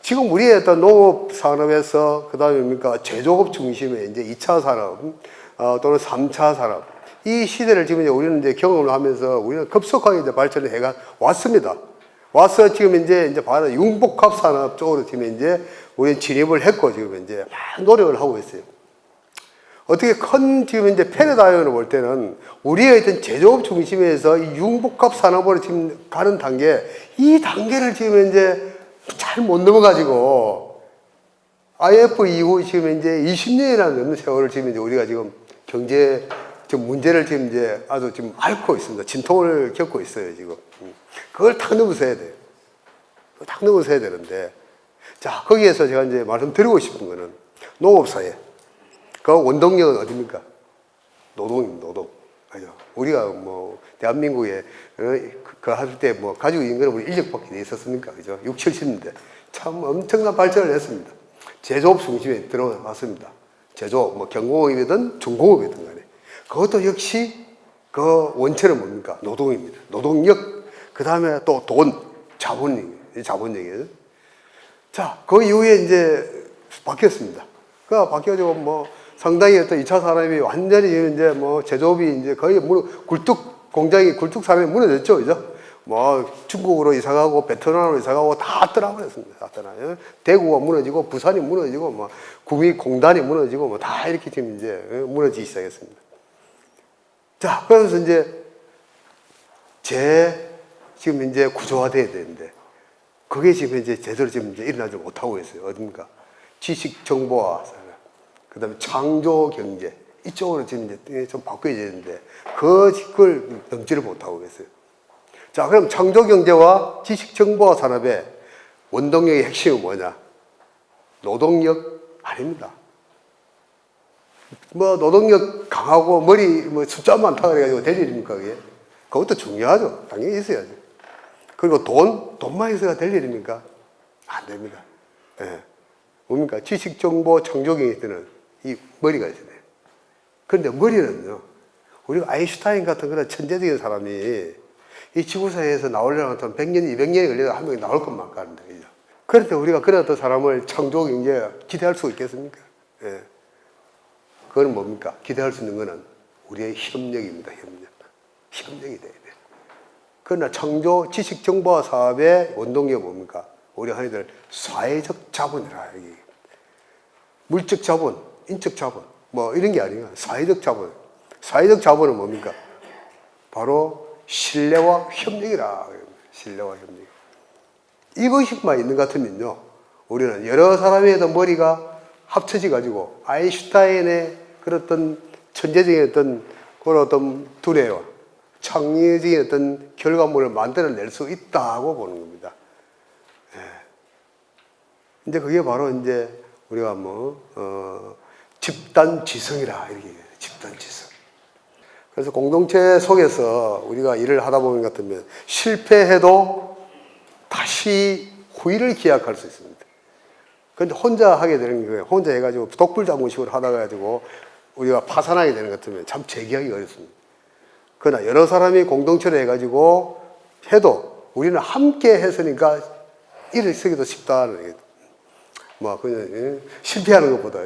지금 우리의 어떤 농업 산업에서 그다음에 뭡니까 제조업 중심의 이제 2차 산업 또는 3차 산업 이 시대를 지금 이제 우리는 이제 경험을 하면서 우리는 급속하게 이제 발전을 해가 왔습니다. 와서 지금 이제 바로 융복합 산업 쪽으로 지금 이제 우리 진입을 했고 지금 이제 막 노력을 하고 있어요. 어떻게 큰 지금 이제 패러다임으로 볼 때는 우리의 어떤 제조업 중심에서 이 융복합 산업으로 지금 가는 이 단계를 지금 이제 잘 못 넘어가지고 IF 이후 지금 이제 20년이라는 넘는 세월을 지금 이제 우리가 지금 경제 지금 문제를 지금 이제 아주 지금 앓고 있습니다. 진통을 겪고 있어요, 지금. 그걸 탁 넘어서야 돼요. 탁 넘어서야 되는데. 자, 거기에서 제가 이제 말씀드리고 싶은 거는 농업사회. 그 원동력은 어딥니까? 노동입니다, 노동. 그죠? 우리가 뭐, 대한민국에, 할 때 뭐, 가지고 있는 거는 우리 인력밖에 돼 있었습니까? 그죠? 6, 70년대. 참 엄청난 발전을 했습니다. 제조업 중심에 들어갔습니다. 제조업, 뭐, 경공업이든 중공업이든 간에. 그것도 역시 그 원체는 뭡니까? 노동입니다. 노동력, 그 다음에 또 돈, 자본력이에요. 자, 그 이후에 이제 바뀌었습니다. 그 바뀌어지고 뭐 상당히 어떤 2차 산업이 완전히 이제 뭐 제조업이 이제 거의 굴뚝 산업이 무너졌죠. 그죠? 뭐 중국으로 이사가고 베트남으로 이사가고 다 떠나버렸습니다. 다 떠나요. 대구가 무너지고 부산이 무너지고 뭐 구미공단이 무너지고 뭐 다 이렇게 지금 이제 무너지기 시작했습니다. 자, 그래서 이제 지금 이제 구조화돼야 되는데, 그게 지금 이제 제대로 지금 이제 일어나지 못하고 있어요. 어딥니까? 지식 정보화, 그 다음에 창조 경제, 이쪽으로 지금 이제 좀 바꿔야 되는데, 그걸 넘지를 못하고 있어요. 자, 그럼 창조 경제와 지식 정보화 산업의 원동력의 핵심은 뭐냐? 노동력 아닙니다. 뭐 노동력 강하고 머리 뭐 숫자 많다 그래가지고 될 일입니까 그게? 그것도 중요하죠. 당연히 있어야죠. 그리고 돈만 있어야 될 일입니까? 안 됩니다. 예. 뭡니까? 지식 정보 창조경에 있는 이 머리가 있어야 돼요. 그런데 머리는요, 우리가 아인슈타인 같은 그런 천재적인 사람이 이 지구사회에서 나오려면 100년, 200년이 걸려도 한 명이 나올 것만 같은데, 그죠? 그런데 우리가 그런 어떤 사람을 창조적 인재 기대할 수 있겠습니까? 예. 그건 뭡니까? 기대할 수 있는 거는 우리의 협력입니다, 협력. 협력이 돼야 돼. 그러나 창조 지식 정보화 사업의 원동기가 뭡니까? 우리 흔히들 사회적 자본이라, 여기. 물적 자본, 인적 자본, 뭐 이런 게 아니에요. 사회적 자본. 사회적 자본은 뭡니까? 바로 신뢰와 협력이라. 신뢰와 협력. 이것만 있는 것 같으면요, 우리는 여러 사람의 어떤 머리가 합쳐져 가지고 아인슈타인의 그런 어떤 천재적인 어떤 그런 어떤 두뇌와 창의적인 어떤 결과물을 만들어낼 수 있다고 보는 겁니다. 예. 이제 그게 바로 이제 우리가 집단 지성이라 이렇게 얘기해요. 집단 지성. 그래서 공동체 속에서 우리가 일을 하다 보면 같으면 실패해도 다시 후일을 기약할 수 있습니다. 그런데 혼자 하게 되는 거예요. 혼자 해가지고 독불장군식으로 하다가 가지고 우리가 파산하게 되는 것 같으면 참 재기하기 어렵습니다. 그러나 여러 사람이 공동체를 해가지고 해도 우리는 함께 했으니까 일을 쓰기도 쉽다는 얘기죠. 뭐 그냥 실패하는 것보다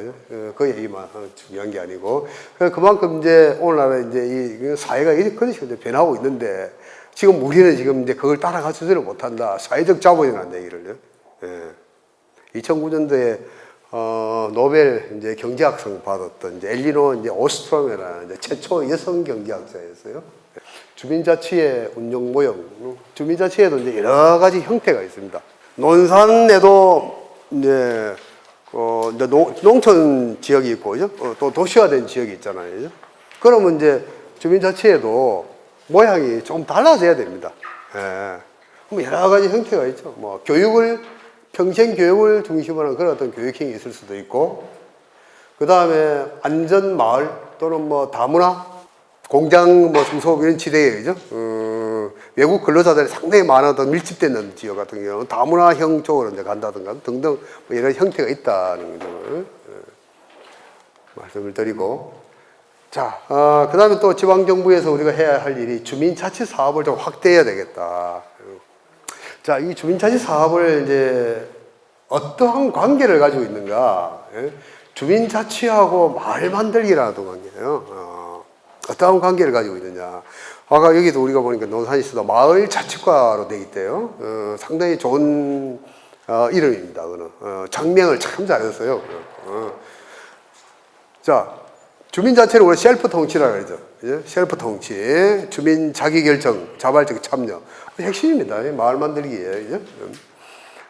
그 얘기만 중요한 게 아니고 그만큼 이제 오늘날은 이제 이 사회가 그런 식으로 변하고 있는데 지금 우리는 지금 이제 그걸 따라가지를 못한다. 사회적 자본이라는 얘기를. 예. 2009년도에 노벨 이제 경제학상 받았던 이제 엘리노 이제 오스트롬이라는 이제 최초 여성 경제학자였어요. 주민자치의 운영 모형. 주민자치에도 이제 여러 가지 형태가 있습니다. 논산에도 이제 농촌 지역이 있고, 그죠? 또 도시화된 지역이 있잖아요. 그죠? 그러면 이제 주민자치에도 모양이 좀 달라져야 됩니다. 예. 뭐 여러 가지 형태가 있죠. 뭐 평생 교육을 중심으로 한 그런 어떤 교육형이 있을 수도 있고, 그 다음에 안전마을 또는 뭐 다문화, 공장 뭐 중소업 이런 지대에, 그죠? 외국 근로자들이 상당히 많았던 밀집되는 지역 같은 경우는 다문화형 쪽으로 이제 간다든가 등등 뭐 이런 형태가 있다는 점을 말씀을 드리고, 자, 그 다음에 또 지방정부에서 우리가 해야 할 일이 주민자치 사업을 좀 확대해야 되겠다. 자, 이 주민자치 사업을 이제 어떠한 관계를 가지고 있는가? 주민자치하고 마을 만들기라는 관계예요. 어떠한 관계를 가지고 있느냐? 아까 여기도 우리가 보니까 논산시도 마을 자치과로 돼 있대요. 상당히 좋은 이름입니다. 그는 장명을 참 잘했어요. 자, 주민자치를 우리 셀프 통치라고 그러죠. 셀프 통치, 주민 자기결정, 자발적 참여. 핵심입니다. 마을 만들기에.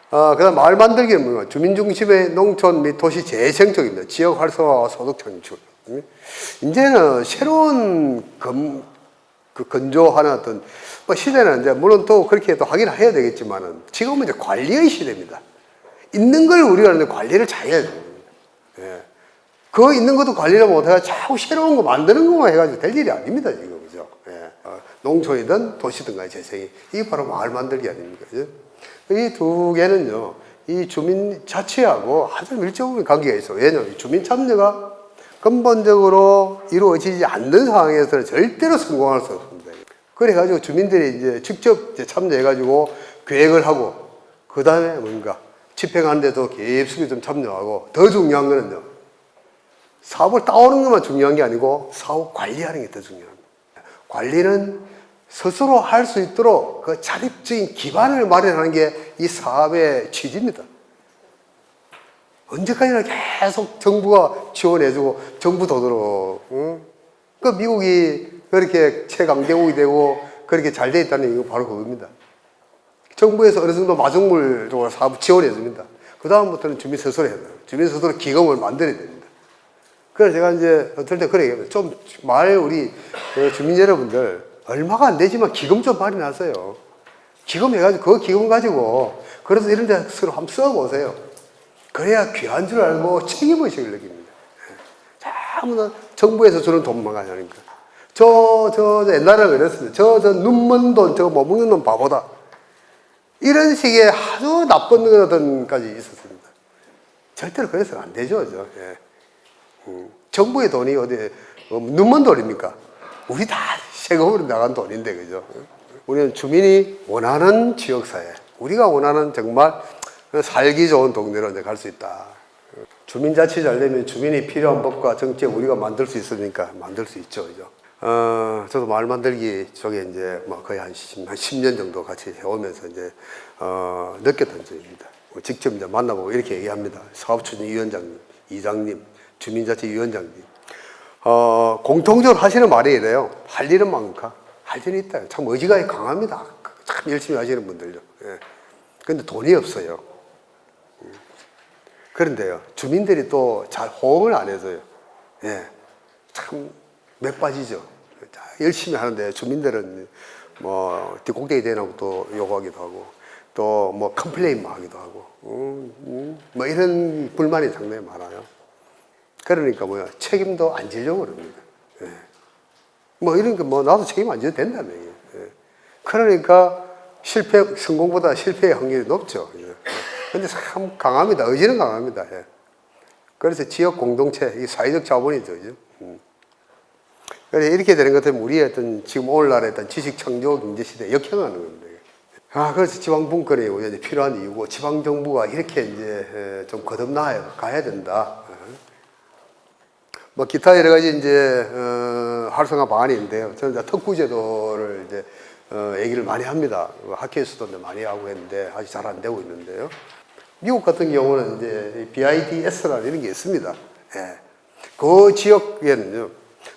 그다음 마을 만들기는 뭐냐? 주민 중심의 농촌 및 도시 재생 쪽입니다. 지역 활성화와 소득 창출. 이제는 새로운 건조하는 어떤 뭐 시대는 이제 물론 또 그렇게 또 하긴 해야 되겠지만은 지금은 이제 관리의 시대입니다. 있는 걸 우리가 관리를 잘해야 됩니다. 예. 그 있는 것도 관리를 못해가 자꾸 새로운 거 만드는 것만 해가지고 될 일이 아닙니다, 지금. 그죠? 예. 농촌이든 도시든 간에 재생이. 이게 바로 마을 만들기 아닙니까? 이 두 개는요, 이 주민 자치하고 아주 밀접한 관계가 있어요. 왜냐하면 주민 참여가 근본적으로 이루어지지 않는 상황에서는 절대로 성공할 수 없습니다. 그래가지고 주민들이 이제 직접 참여해가지고 계획을 하고, 그 다음에 뭔가 집행하는 데도 깊숙이 좀 참여하고, 더 중요한 거는요, 사업을 따오는 것만 중요한 게 아니고 사업 관리하는 게 더 중요합니다. 관리는 스스로 할 수 있도록 그 자립적인 기반을 마련하는 게 이 사업의 취지입니다. 언제까지나 계속 정부가 지원해주고 정부 돈으로, 그 미국이 그렇게 최강대국이 되고 그렇게 잘 돼 있다는 이유가 바로 그겁니다. 정부에서 어느 정도 마중물 쪽으로 사업 지원해줍니다. 그 다음부터는 주민 스스로 해야 돼요. 주민 스스로 기금을 만들어야 됩니다. 그래서 제가 이제 어떨 때 그래 얘기합니다. 좀 마을 우리 주민 여러분들 얼마가 안 되지만 기금 좀 마련하세요. 기금 해가지고 그 기금 가지고 그래서 이런 데 서로 한번 써보세요. 그래야 귀한 줄 알고 책임의식을 느낍니다. 아무나 정부에서 주는 돈만 가냐니까. 옛날에 그랬습니다. 저 눈먼 돈, 저거 못 먹는 놈 바보다. 이런 식의 아주 나쁜 어떤까지 있었습니다. 절대로 그래서는 안 되죠. 예. 정부의 돈이 어디, 눈먼 돈입니까? 우리 다 세금으로 나간 돈인데, 그죠? 우리는 주민이 원하는 지역사회, 우리가 원하는 정말 살기 좋은 동네로 갈 수 있다. 주민자치 잘 되면 주민이 필요한 법과 정책 우리가 만들 수 있으니까 만들 수 있죠, 그죠? 저도 마을 만들기 쪽에 이제 뭐 거의 한 10년 정도 같이 해오면서 이제, 느꼈던 점입니다. 직접 이제 만나보고 이렇게 얘기합니다. 사업추진위원장님, 이장님, 주민자치위원장님. 공통적으로 하시는 말이 이래요. 할 일은 많다. 할 일이 있다. 참 의지가 강합니다. 참 열심히 하시는 분들요. 예. 근데 돈이 없어요. 그런데요, 주민들이 또 잘 호응을 안 해서요. 예. 참 맥 빠지죠. 열심히 하는데 주민들은 뭐 뒷꼭대기 대놓고 또 요구하기도 하고 또 뭐 컴플레인만 하기도 하고 뭐 이런 불만이 상당히 많아요. 그러니까 뭐야, 책임도 안 지려고 그럽니다. 예. 뭐 이런 거 뭐 나도 책임 안 져도 된다는 얘기예요. 예. 그러니까 성공보다 실패의 확률이 높죠. 예. 근데 참 강합니다. 의지는 강합니다. 예. 그래서 지역 공동체, 이 사회적 자본이죠. 그죠? 그래서 이렇게 되는 것 때문에 우리의 어떤 지금 오늘날의 어떤 지식 창조 경제 시대에 역행하는 겁니다. 그래서 지방분권이 이제 필요한 이유고, 지방정부가 이렇게 이제 좀 거듭나야 가야 된다. 뭐 기타 여러 가지 이제 활성화 방안이 있는데요. 저는 이제 특구제도를 이제 얘기를 많이 합니다. 학교에서도 많이 하고 했는데 아직 잘 안 되고 있는데요. 미국 같은 경우는 이제 BIDS라는 이런 게 있습니다. 예. 그 지역에는요,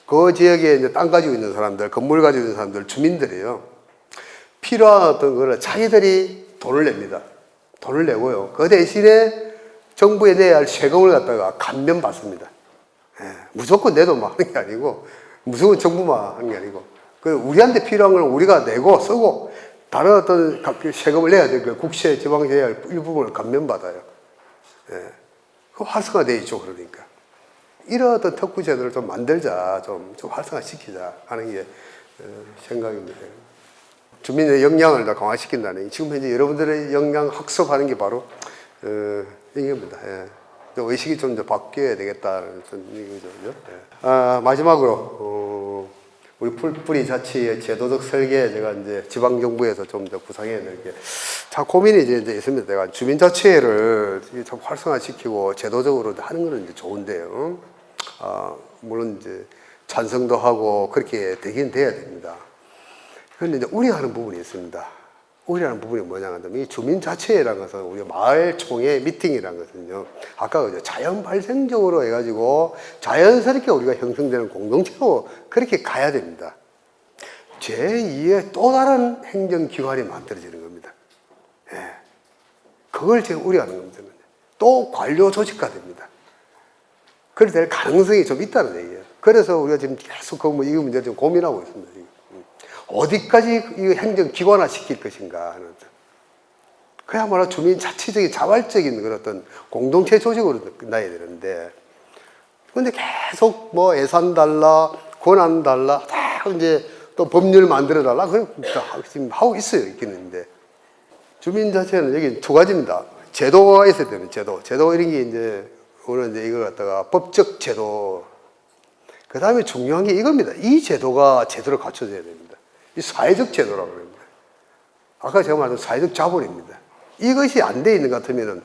그 지역에 이제 땅 가지고 있는 사람들, 건물 가지고 있는 사람들, 주민들이요, 필요한 어떤 거를 자기들이 돈을 냅니다. 돈을 내고요. 그 대신에 정부에 내야 할 세금을 갖다가 감면받습니다. 예. 무조건 내 돈만 하는 게 아니고, 무조건 정부만 하는 게 아니고, 우리한테 필요한 걸 우리가 내고 쓰고, 다른 어떤 세금을 내야 돼. 국세, 지방세 해야 할 일부분을 감면받아요. 예. 그 활성화되어 있죠, 그러니까. 이런 어떤 특구제도를 좀 만들자, 좀 활성화시키자 하는 게 생각입니다. 주민의 역량을 더 강화시킨다는, 지금 현재 여러분들의 역량 학습하는 게 바로 이겁니다. 예. 의식이 좀 더 바뀌어야 되겠다는 얘기죠. 예. 마지막으로 우리 풀뿌리 자치의 제도적 설계, 제가 이제 지방정부에서 좀 더 구상해야 될 게, 참 고민이 이제 있습니다. 내가 주민자치를 좀 활성화시키고 제도적으로 하는 거는 이제 좋은데요. 물론 이제 찬성도 하고 그렇게 되긴 돼야 됩니다. 그런데 이제 우려하는 부분이 있습니다. 우려하는 부분이 뭐냐면, 이 주민자치회라는 것은, 우리 마을총회 미팅이라는 것은요, 아까 그죠, 자연 발생적으로 해가지고 자연스럽게 우리가 형성되는 공동체로 그렇게 가야 됩니다. 제2의 또 다른 행정기관이 만들어지는 겁니다. 예. 그걸 제가 우려하는 겁니다. 또 관료 조직화 됩니다. 그렇게 될 가능성이 좀 있다는 얘기예요. 그래서 우리가 지금 계속 이 문제를 좀 고민하고 있습니다. 어디까지 이 행정기관화 시킬 것인가 하는, 그야말로 주민 자치적인 자발적인 그런 어떤 공동체 조직으로 끝나야 되는데, 근데 계속 뭐 예산 달라, 권한 달라, 다 이제 또 법률 만들어 달라, 그럼 지금 하고 있어요, 있기는데. 주민 자체는 여기 두 가지입니다. 제도가 있어야 되는 제도 이런 게 이제, 오늘 이제 이걸 갖다가 법적 제도, 그 다음에 중요한 게 이겁니다. 이 제도가 제대로 갖춰져야 됩니다. 이 사회적 제도라고 합니다. 아까 제가 말한 사회적 자본입니다. 이것이 안 돼 있는 것 같으면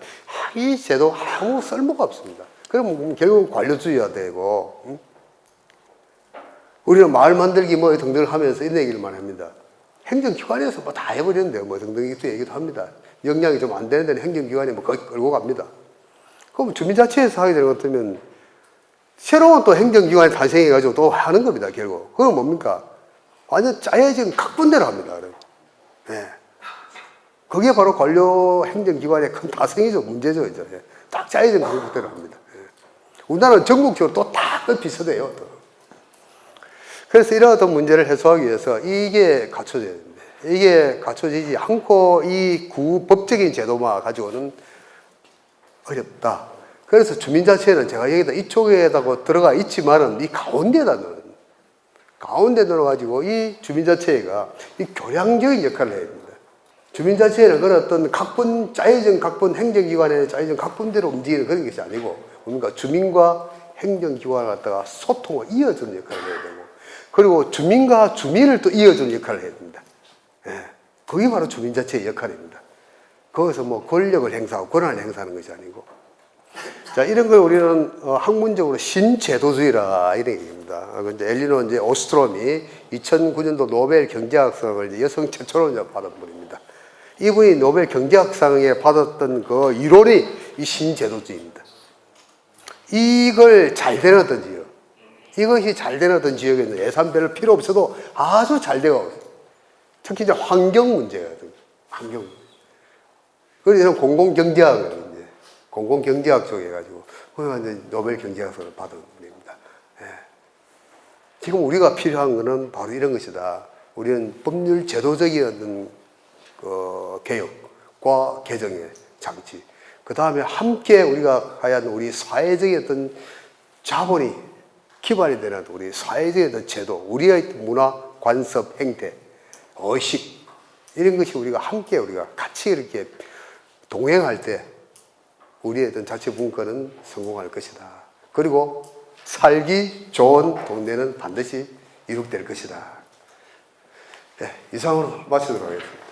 이 제도 아무 쓸모가 없습니다. 그럼 결국 관료주의가 되고, 우리는 마을 만들기 뭐 등등을 하면서 이런 얘기를 많이 합니다. 행정기관에서 뭐 다 해버리는데요. 뭐 등등 얘기도 합니다. 역량이 좀 안 되는 데는 행정기관이 뭐 거의 끌고 갑니다. 그럼 주민자치에서 하게 되는 것 같으면 새로운 또 행정기관이 탄생해가지고 또 하는 겁니다, 결국. 그건 뭡니까? 완전 짜여진 각본대로 합니다. 예. 그게 바로 관료 행정기관의 큰 다성이죠, 문제죠. 이제. 딱 짜여진 각본대로 합니다. 예. 우리나라는 전국적으로 또 다 비슷해요. 또. 그래서 이런 어떤 문제를 해소하기 위해서 이게 갖춰져야 됩니다. 이게 갖춰지지 않고 이 법적인 제도만 가지고는 어렵다. 그래서 주민자치회는 제가 여기다 이쪽에다가 들어가 있지만은 이 가운데 넣어가지고 이 주민자치회가 이 교량적인 역할을 해야 됩니다. 주민자치회는 그런 어떤 짜여진 각본, 행정기관의 짜여진 각본대로 움직이는 그런 것이 아니고, 그러니까 주민과 행정기관을 갖다가 소통을 이어주는 역할을 해야 되고, 그리고 주민과 주민을 또 이어주는 역할을 해야 됩니다. 예. 그게 바로 주민 자체의 역할입니다. 거기서 뭐 권력을 행사하고 권한을 행사하는 것이 아니고. 자, 이런 걸 우리는 학문적으로 신제도주의라 이런 얘기입니다. 근데 엘리노 이제 오스트롬이 2009년도 노벨 경제학상을 이제 여성 최초로 이제 받은 분입니다. 이분이 노벨 경제학상에 받았던 그 이론이 이 신제도주의입니다. 이걸 잘 되는 어떤 지역, 이것이 잘 되는 어떤 지역에는 예산 별로 필요 없어도 아주 잘 되고 있어요. 특히 이제 환경 문제거든요. 환경 문제. 그래서 공공경제학을 이제 공공경제학 쪽에 해가지고 이제 노벨 경제학상을 받은 분입니다. 예. 지금 우리가 필요한 것은 바로 이런 것이다. 우리는 법률 제도적인 그 개혁과 개정의 장치. 그 다음에 함께 우리가 해야 하는 우리 사회적인 어떤 자본이 기반이 되는 우리 사회적인 어떤 제도, 우리의 문화, 관습, 행태, 의식, 이런 것이 우리가 함께 우리가 같이 이렇게 동행할 때 우리의 어떤 자체 문화는 성공할 것이다. 그리고 살기 좋은 동네는 반드시 이룩될 것이다. 네, 이상으로 마치도록 하겠습니다.